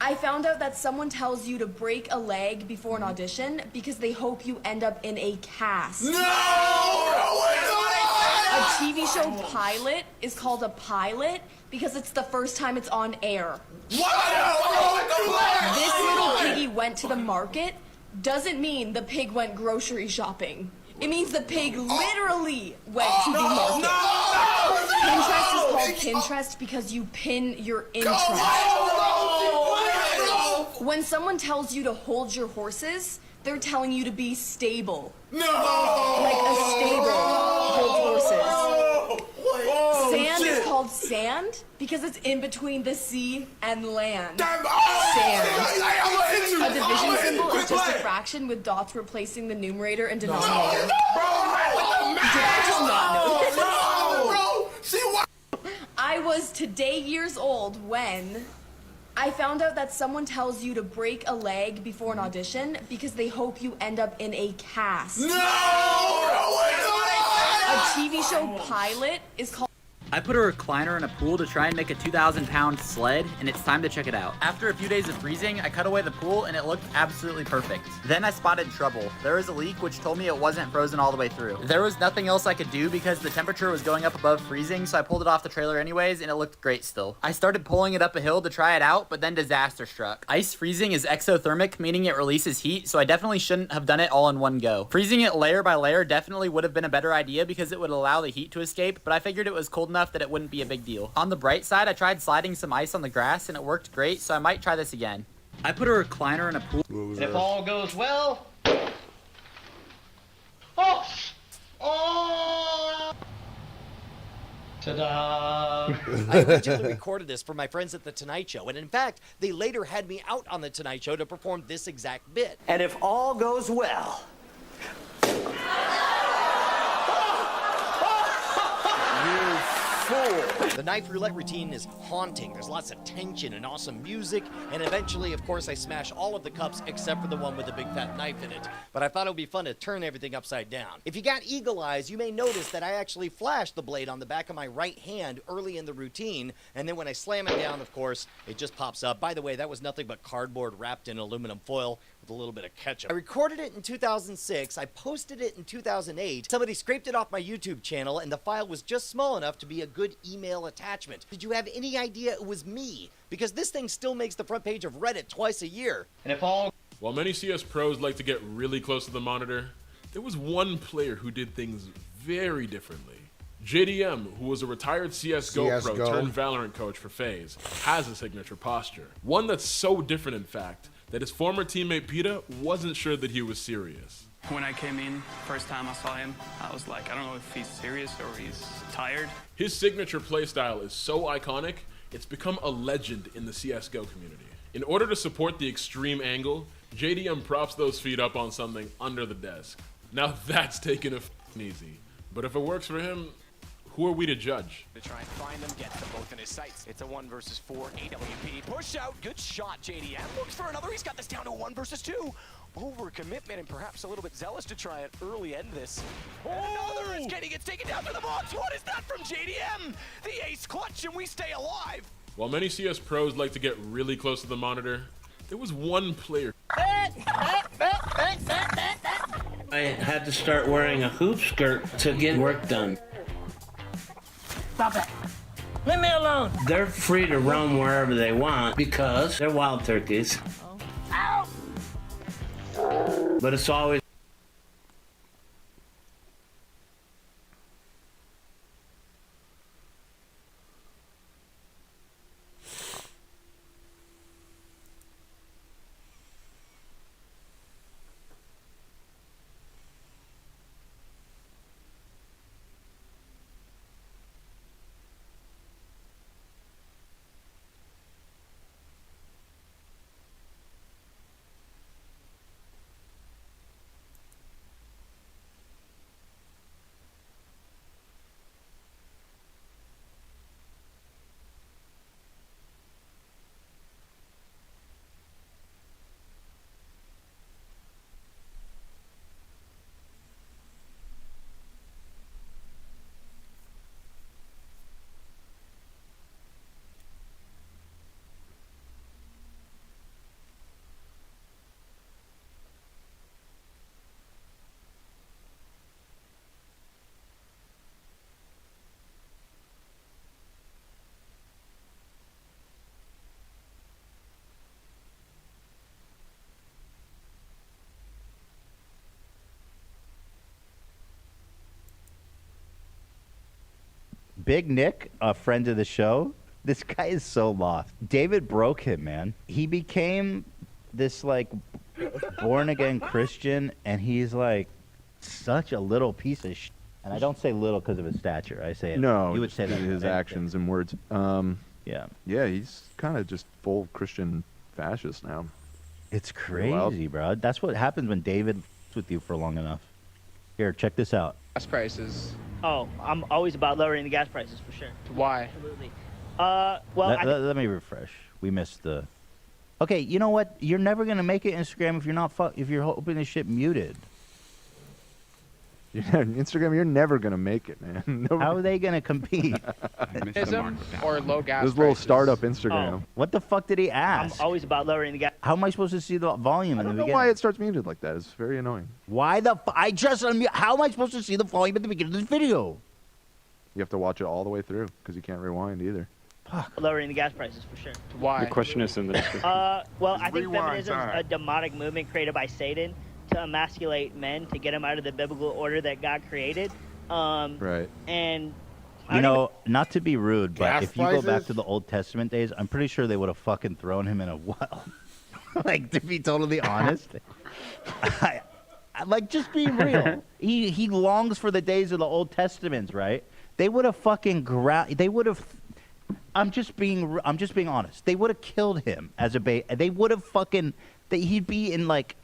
I found out that someone tells you to break a leg before an audition because they hope you end up in a cast. A TV show pilot is called a pilot because it's the first time it's on air. This little piggy went to the market doesn't mean the pig went grocery shopping. It means the pig literally went to the market. Pinterest is called Pinterest because you pin your interest. When someone tells you to hold your horses, they're telling you to be stable. Like a stable holds horses. Sand is called sand because it's in between the sea and land. Sand. A division symbol is just a fraction with dots replacing the numerator and denominator. Did I just not know this? I was today years old when I found out that someone tells you to break a leg before an audition because they hope you end up in a cast. A TV show pilot is called... I put a recliner in a pool to try and make a 2,000-pound sled, and it's time to check it out. After a few days of freezing, I cut away the pool, and it looked absolutely perfect. Then I spotted trouble. There was a leak, which told me it wasn't frozen all the way through. There was nothing else I could do because the temperature was going up above freezing, so I pulled it off the trailer anyways, and it looked great still. I started pulling it up a hill to try it out, but then disaster struck. Ice freezing is exothermic, meaning it releases heat, so I definitely shouldn't have done it all in one go. Freezing it layer by layer definitely would have been a better idea because it would allow the heat to escape, but I figured it was cold enough that it wouldn't be a big deal. On the bright side, I tried sliding some ice on the grass and it worked great, so I might try this again. I put a recliner in a pool. And if all goes well... Oh! Oh! Ta-da! I originally recorded this for my friends at The Tonight Show, and in fact, they later had me out on The Tonight Show to perform this exact bit. And if all goes well... The knife roulette routine is haunting. There's lots of tension and awesome music, and eventually, of course, I smash all of the cups except for the one with the big fat knife in it. But I thought it would be fun to turn everything upside down. If you got eagle eyes, you may notice that I actually flashed the blade on the back of my right hand early in the routine, and then when I slam it down, of course, it just pops up. By the way, that was nothing but cardboard wrapped in aluminum foil with a little bit of ketchup. I recorded it in 2006, I posted it in 2008, somebody scraped it off my YouTube channel, and the file was just small enough to be a good email attachment. Did you have any idea it was me? Because this thing still makes the front page of Reddit twice a year. And if all... While many CS pros like to get really close to the monitor, there was one player who did things very differently. JDM, who was a retired CSGO pro turned Valorant coach for FaZe, has a signature posture. One that's so different, in fact, that his former teammate PETA wasn't sure that he was serious. When I came in, first time I saw him, I was like, I don't know if he's serious or he's tired. His signature playstyle is so iconic, it's become a legend in the CSGO community. In order to support the extreme angle, JDM props those feet up on something under the desk. Now that's taking it easy. But if it works for him, who are we to judge? To try and find them, gets them both in his sights. It's a 1 versus 4 AWP. Push out, good shot, JDM. Looks for another, he's got this down to a 1 versus 2. Overcommitment and perhaps a little bit zealous to try and early end this. And another is getting it taken down to the box. What is that from JDM? The ace clutch and we stay alive. While many CS pros like to get really close to the monitor, there was one player. I had to start wearing a hoop skirt to get work done. Stop it. Leave me alone. They're free to roam wherever they want because they're wild turkeys. Ow. But it's always Big Nick, a friend of the show, this guy is so lost. David broke him, man. He became this, like, born-again Christian, and he's, like, such a little piece of shit. And I don't say little because of his stature. I say it. No, you would say that. his actions and words. Yeah. Yeah, he's kind of just full Christian fascist now. It's crazy, bro. That's what happens when David's with you for long enough. Here, check this out. Gas prices. Oh, I'm always about lowering the gas prices for sure. Why? Absolutely. Let me refresh. We missed the. Okay, you know what? You're never gonna make it Instagram if you're not if you're hoping this shit muted. Instagram, you're never gonna make it, man. How are they gonna compete? Or low gas This little prices. startup Instagram. What the fuck did he ask? I'm always about lowering the gas. How am I supposed to see the volume I in the don't know beginning? why it starts muted like that. It's very annoying. Why the I just unmute. How am I supposed to see the volume at the beginning of this video? You have to watch it all the way through because you can't rewind either. Lowering the gas prices for sure. Why? The question is in the description. Well, I think Rewind feminism is time. a demonic movement created by Satan to emasculate men to get them out of the biblical order that God created. Right. And You know, not to be rude, but Gas if you go back prices? to the Old Testament days, I'm pretty sure they would have fucking thrown him in a well. Like, to be totally honest. Like, just being real. He longs for the days of the Old Testaments, right? They would have fucking they would have. I'm just being honest. They would have killed him as a bait. They would have fucking. He'd be in like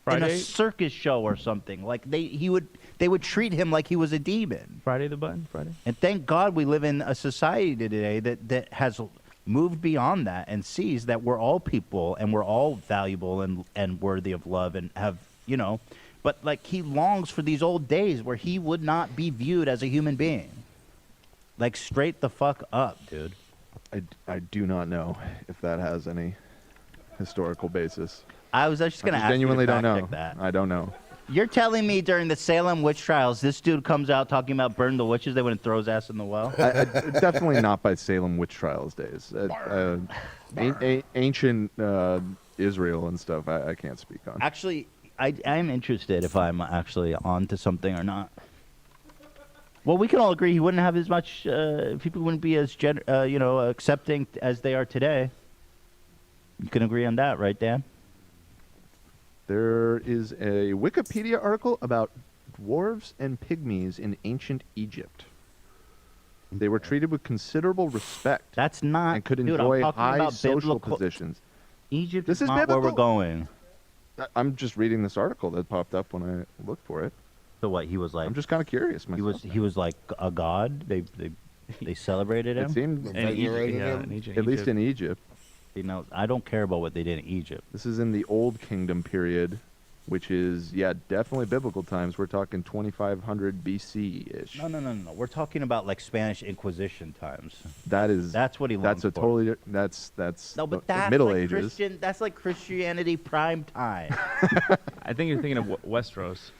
in a Friday? circus show or something. Like they would treat him like he was a demon. Friday the button. Friday. And thank God we live in a society today that has moved beyond that and sees that we're all people and we're all valuable and worthy of love and have, you know, but like he longs for these old days where he would not be viewed as a human being. Like straight the fuck up, dude. I do not know if that has any historical basis. I was just going to I ask genuinely you to don't know. fact check that. I don't know. You're telling me during the Salem witch trials, this dude comes out talking about burn the witches, they wouldn't throw his ass in the well? Definitely not by Salem witch trials days. Ancient Israel and stuff, I can't speak on. Actually, I'm interested if I'm actually on to something or not. Well, we can all agree he wouldn't have as much, people wouldn't be as, accepting as they are today. You can agree on that, right, Dan? There is a Wikipedia article about dwarves and pygmies in ancient Egypt. They were treated with considerable respect. That's not, and could dude, I'm enjoy talking high about social biblical- positions. Egypt This is is not biblical. where we're going. I'm just reading this article that popped up when I looked for it. So what? He was like. I'm just kind of curious myself. He was like a god. They celebrated him. It seemed at least in Egypt. You know, I don't care about what they did in Egypt. This is in the Old Kingdom period, which is definitely biblical times. We're talking 2500 BC ish. No. We're talking about like Spanish Inquisition times. That's what he longs That's a for. totally that's No, but the that's Middle like Ages. That's like Christianity prime time. I think you're thinking of Westeros.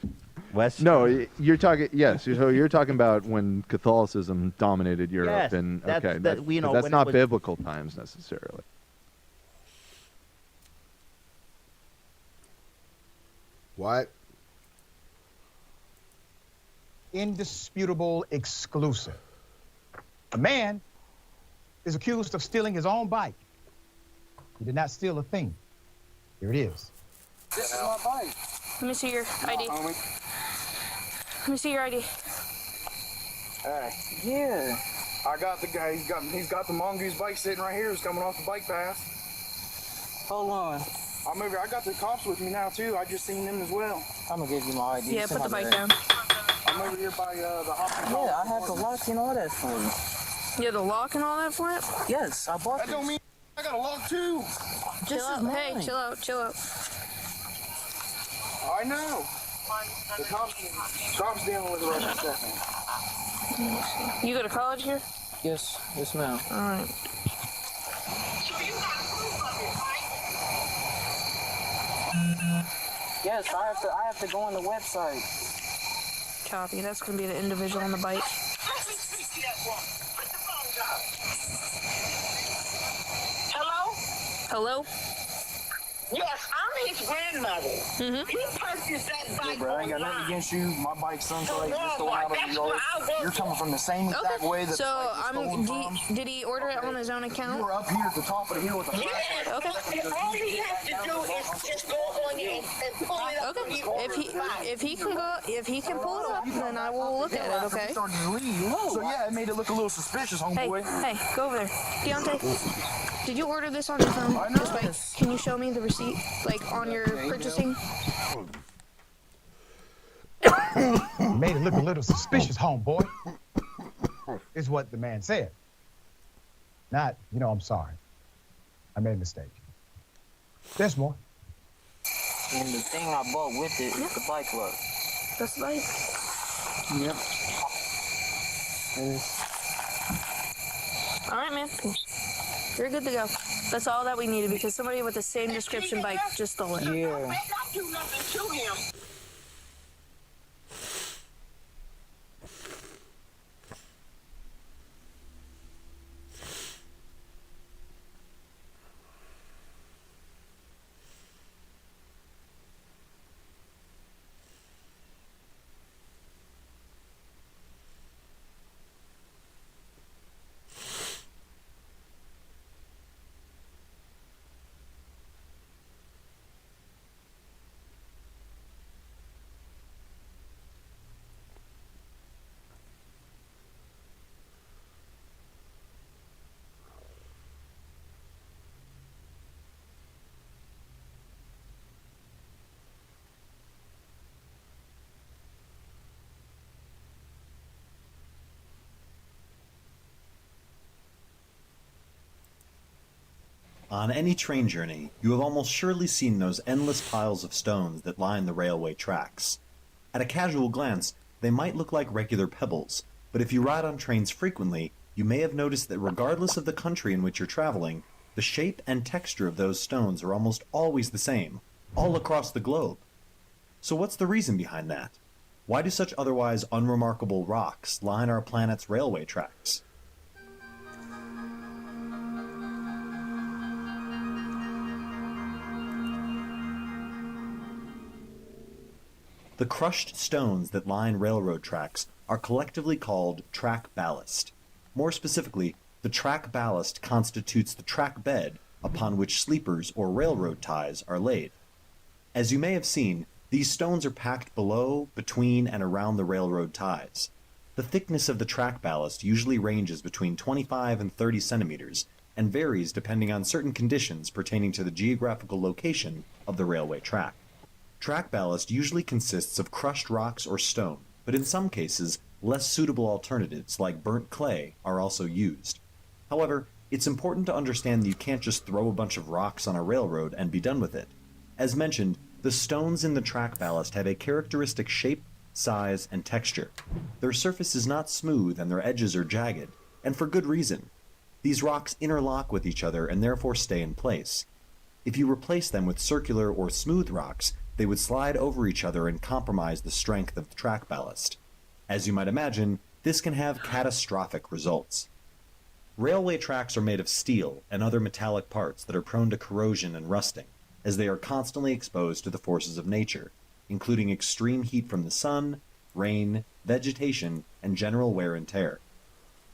No, you're talking. Yes, so you're talking about when Catholicism dominated Europe, Yes, and that's- okay, that- you know, that's when it not was- biblical times necessarily. What? Indisputable exclusive. A man is accused of stealing his own bike. He did not steal a thing. Here it is. This is my bike. Let me see your ID. Let me see your ID. Hey. Yeah. I got the guy. He's got the mongoose bike sitting right here. He's coming off the bike path. Hold on. I'm over. I got the cops with me now too. I just seen them as well. I'm gonna give you my ID. Yeah, put the bike down. I'm over here by the hospital. Yeah, I have the lock and all that for you. You have the lock and all that for it? Yes, I bought. That don't mean I got a lock too. Chill out. Hey, chill out. Chill out. I know. The cops dealing with it right in a second. You go to college here? Yes, ma'am. All right. Yes, I have to go on the website. Copy. That's gonna be the individual on the bike. Hello? Hello? Yes, I'm his grandmother. Mm-hmm. He purchased that bike. Bro, I ain't got nothing against you. My bike's Sunday. Just going out of the yard. You're coming from the same exact way that So the bike was stolen from. did he order it on his own account? You were up here at the top of the hill with the flashlight. Okay. All he has to do is just go on and pull it up. Okay. If he can pull it up, then I will look at it. Okay. Starting to leave. So yeah, it made it look a little suspicious, homeboy. Hey, go over there. Deontay, did you order this on your phone? I know This bike? this. Can you show me the receipt, like on your purchasing? You made it look a little suspicious, homeboy. Is what the man said. Not, I'm sorry. I made a mistake. There's more. And the thing I bought with it is the bike look. That's the bike. Yep. All right, man. You're good to go. That's all that we needed because somebody with the same description bike just stole it. Yeah. On any train journey, you have almost surely seen those endless piles of stones that line the railway tracks. At a casual glance, they might look like regular pebbles, but if you ride on trains frequently, you may have noticed that regardless of the country in which you're traveling, the shape and texture of those stones are almost always the same, all across the globe. So what's the reason behind that? Why do such otherwise unremarkable rocks line our planet's railway tracks? The crushed stones that line railroad tracks are collectively called track ballast. More specifically, the track ballast constitutes the track bed upon which sleepers or railroad ties are laid. As you may have seen, these stones are packed below, between, and around the railroad ties. The thickness of the track ballast usually ranges between 25 and 30 centimeters and varies depending on certain conditions pertaining to the geographical location of the railway track. Track ballast usually consists of crushed rocks or stone, but in some cases, less suitable alternatives like burnt clay are also used. However, it's important to understand that you can't just throw a bunch of rocks on a railroad and be done with it. As mentioned, the stones in the track ballast have a characteristic shape, size, and texture. Their surface is not smooth and their edges are jagged, and for good reason. These rocks interlock with each other and therefore stay in place. If you replace them with circular or smooth rocks, they would slide over each other and compromise the strength of the track ballast. As you might imagine, this can have catastrophic results. Railway tracks are made of steel and other metallic parts that are prone to corrosion and rusting, as they are constantly exposed to the forces of nature, including extreme heat from the sun, rain, vegetation, and general wear and tear.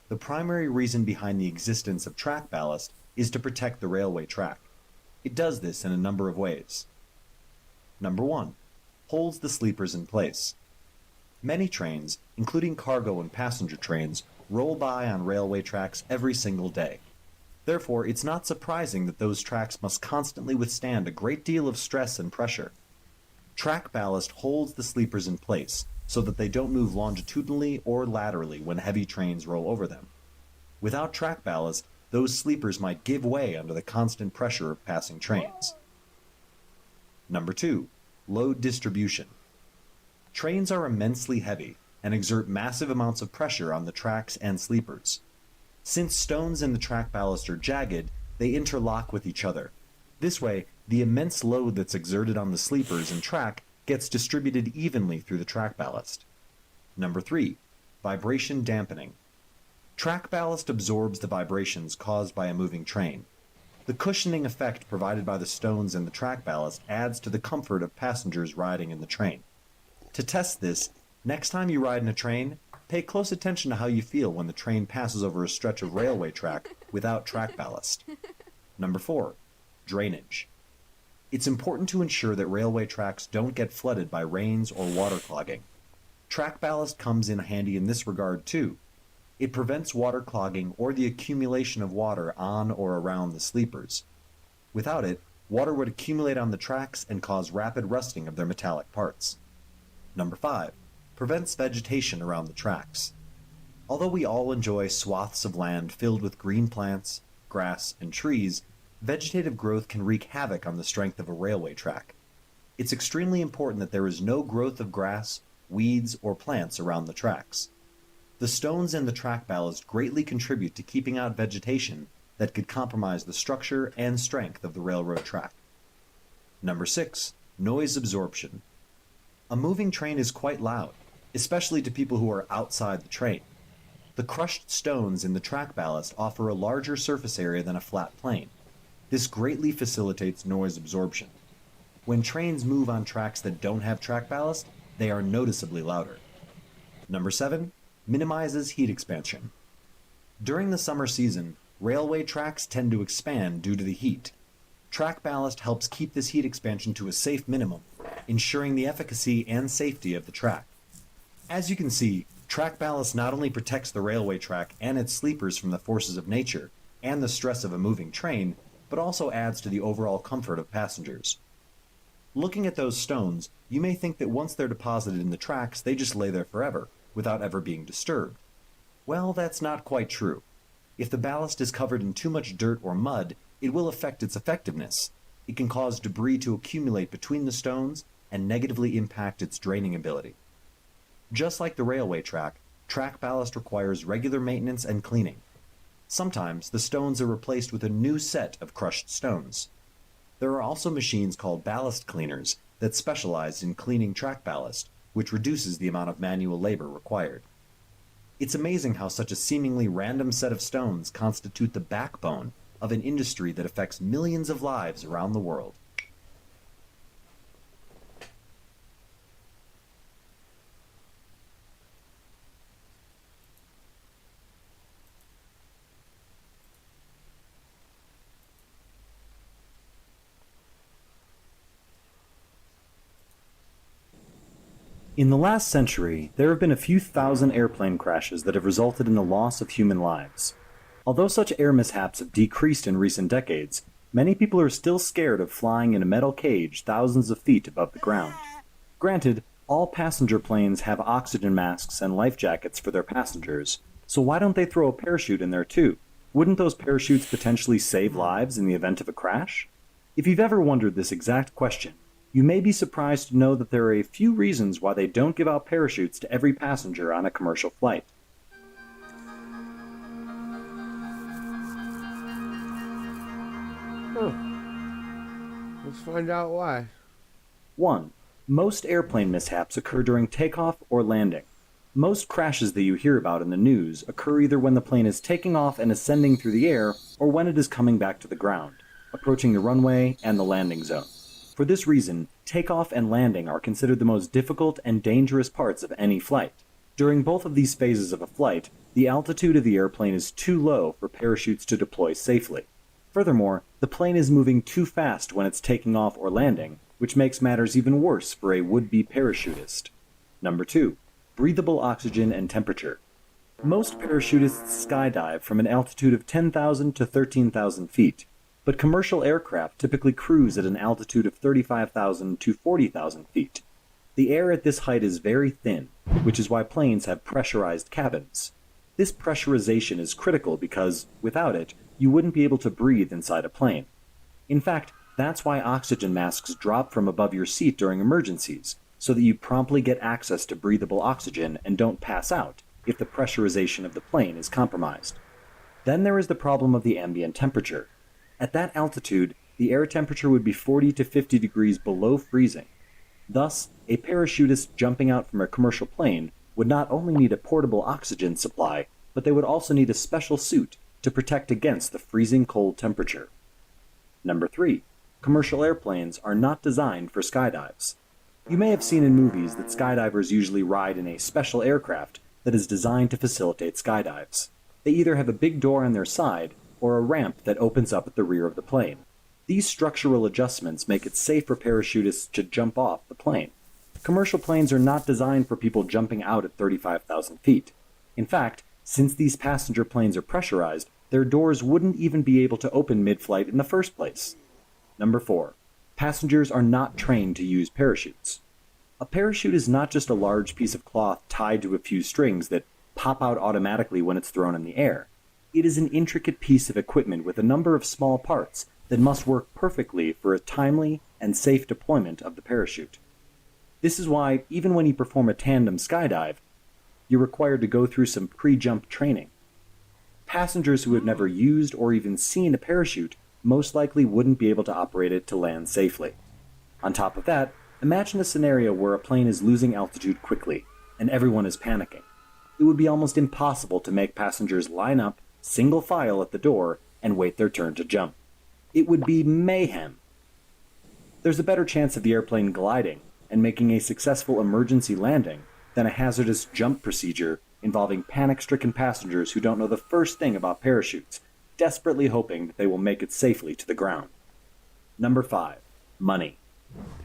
The primary reason behind the existence of track ballast is to protect the railway track. It does this in a number of ways. Number 1. Holds the sleepers in place. Many trains, including cargo and passenger trains, roll by on railway tracks every single day. Therefore, it's not surprising that those tracks must constantly withstand a great deal of stress and pressure. Track ballast holds the sleepers in place so that they don't move longitudinally or laterally when heavy trains roll over them. Without track ballast, those sleepers might give way under the constant pressure of passing trains. Number 2. Load distribution. Trains are immensely heavy and exert massive amounts of pressure on the tracks and sleepers. Since stones in the track ballast are jagged, they interlock with each other. This way, the immense load that's exerted on the sleepers and track gets distributed evenly through the track ballast. Number 3. Vibration dampening. Track ballast absorbs the vibrations caused by a moving train. The cushioning effect provided by the stones in the track ballast adds to the comfort of passengers riding in the train. To test this, next time you ride in a train, pay close attention to how you feel when the train passes over a stretch of railway track without track ballast. Number 4. Drainage. It's important to ensure that railway tracks don't get flooded by rains or water clogging. Track ballast comes in handy in this regard too. It prevents water clogging or the accumulation of water on or around the sleepers. Without it, water would accumulate on the tracks and cause rapid rusting of their metallic parts. Number 5. Prevents vegetation around the tracks. Although we all enjoy swaths of land filled with green plants, grass, and trees, vegetative growth can wreak havoc on the strength of a railway track. It's extremely important that there is no growth of grass weeds, or plants around the tracks. The stones in the track ballast greatly contribute to keeping out vegetation that could compromise the structure and strength of the railroad track. Number 6. Noise absorption. A moving train is quite loud, especially to people who are outside the train. The crushed stones in the track ballast offer a larger surface area than a flat plane. This greatly facilitates noise absorption. When trains move on tracks that don't have track ballast, they are noticeably louder. Number 7. Minimizes heat expansion. During the summer season, railway tracks tend to expand due to the heat. Track ballast helps keep this heat expansion to a safe minimum, ensuring the efficacy and safety of the track. As you can see, track ballast not only protects the railway track and its sleepers from the forces of nature and the stress of a moving train, but also adds to the overall comfort of passengers. Looking at those stones, you may think that once they're deposited in the tracks, they just lay there forever, without ever being disturbed. Well, that's not quite true. If the ballast is covered in too much dirt or mud, it will affect its effectiveness. It can cause debris to accumulate between the stones and negatively impact its draining ability. Just like the railway track, track ballast requires regular maintenance and cleaning. Sometimes the stones are replaced with a new set of crushed stones. There are also machines called ballast cleaners that specialize in cleaning track ballast, which reduces the amount of manual labor required. It's amazing how such a seemingly random set of stones constitute the backbone of an industry that affects millions of lives around the world. In the last century, there have been a few thousand airplane crashes that have resulted in the loss of human lives. Although such air mishaps have decreased in recent decades, many people are still scared of flying in a metal cage thousands of feet above the ground. Granted, all passenger planes have oxygen masks and life jackets for their passengers, so why don't they throw a parachute in there too? Wouldn't those parachutes potentially save lives in the event of a crash? If you've ever wondered this exact question, you may be surprised to know that there are a few reasons why they don't give out parachutes to every passenger on a commercial flight. Let's find out why. 1. Most airplane mishaps occur during takeoff or landing. Most crashes that you hear about in the news occur either when the plane is taking off and ascending through the air, or when it is coming back to the ground, approaching the runway and the landing zone. For this reason, takeoff and landing are considered the most difficult and dangerous parts of any flight. During both of these phases of a flight, the altitude of the airplane is too low for parachutes to deploy safely. Furthermore, the plane is moving too fast when it's taking off or landing, which makes matters even worse for a would-be parachutist. Number 2. Breathable oxygen and temperature. Most parachutists skydive from an altitude of 10,000 to 13,000 feet, but commercial aircraft typically cruise at an altitude of 35,000 to 40,000 feet. The air at this height is very thin, which is why planes have pressurized cabins. This pressurization is critical because, without it, you wouldn't be able to breathe inside a plane. In fact, that's why oxygen masks drop from above your seat during emergencies, so that you promptly get access to breathable oxygen and don't pass out if the pressurization of the plane is compromised. Then there is the problem of the ambient temperature. At that altitude, the air temperature would be 40 to 50 degrees below freezing. Thus, a parachutist jumping out from a commercial plane would not only need a portable oxygen supply, but they would also need a special suit to protect against the freezing cold temperature. Number 3. Commercial airplanes are not designed for skydives. You may have seen in movies that skydivers usually ride in a special aircraft that is designed to facilitate skydives. They either have a big door on their side or a ramp that opens up at the rear of the plane. These structural adjustments make it safe for parachutists to jump off the plane. Commercial planes are not designed for people jumping out at 35,000 feet. In fact, since these passenger planes are pressurized, their doors wouldn't even be able to open mid-flight in the first place. Number 4. Passengers are not trained to use parachutes. A parachute is not just a large piece of cloth tied to a few strings that pop out automatically when it's thrown in the air. It is an intricate piece of equipment with a number of small parts that must work perfectly for a timely and safe deployment of the parachute. This is why, even when you perform a tandem skydive, you're required to go through some pre-jump training. Passengers who have never used or even seen a parachute most likely wouldn't be able to operate it to land safely. On top of that, imagine a scenario where a plane is losing altitude quickly, and everyone is panicking. It would be almost impossible to make passengers line up, single file at the door, and wait their turn to jump. It would be mayhem. There's a better chance of the airplane gliding and making a successful emergency landing than a hazardous jump procedure involving panic-stricken passengers who don't know the first thing about parachutes, desperately hoping that they will make it safely to the ground. Number 5. Money.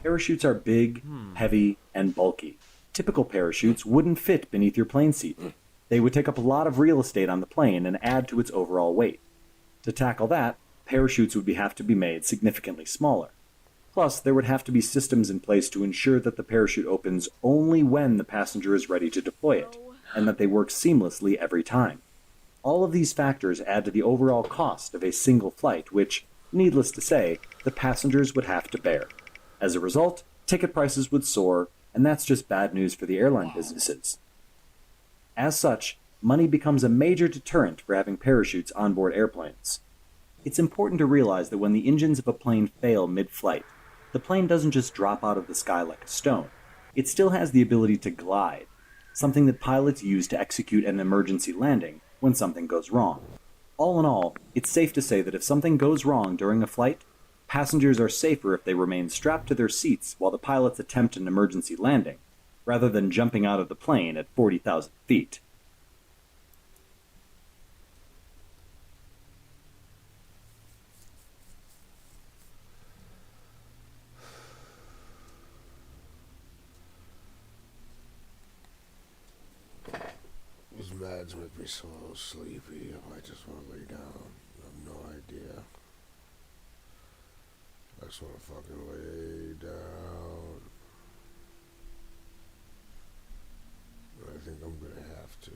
Parachutes are big, heavy, and bulky. Typical parachutes wouldn't fit beneath your plane seat. They would take up a lot of real estate on the plane and add to its overall weight. To tackle that, parachutes would have to be made significantly smaller. Plus, there would have to be systems in place to ensure that the parachute opens only when the passenger is ready to deploy it, and that they work seamlessly every time. All of these factors add to the overall cost of a single flight, which, needless to say, the passengers would have to bear. As a result, ticket prices would soar, and that's just bad news for the airline businesses. As such, money becomes a major deterrent for having parachutes on board airplanes. It's important to realize that when the engines of a plane fail mid-flight, the plane doesn't just drop out of the sky like a stone. It still has the ability to glide, something that pilots use to execute an emergency landing when something goes wrong. All in all, it's safe to say that if something goes wrong during a flight, passengers are safer if they remain strapped to their seats while the pilots attempt an emergency landing, rather than jumping out of the plane at 40,000 feet. These meds make me so sleepy. I just want to lay down. I have no idea. I just want to fucking lay down. I think I'm gonna have to.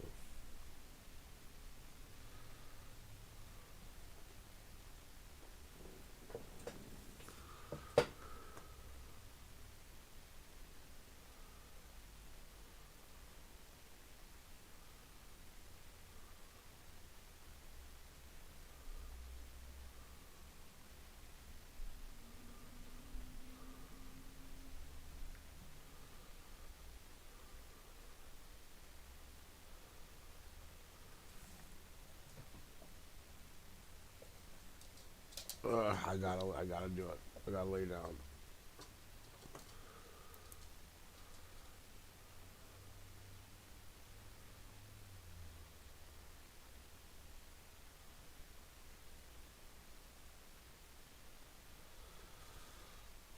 I gotta do it. I gotta lay down.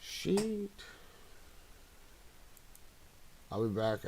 Shit. I'll be back.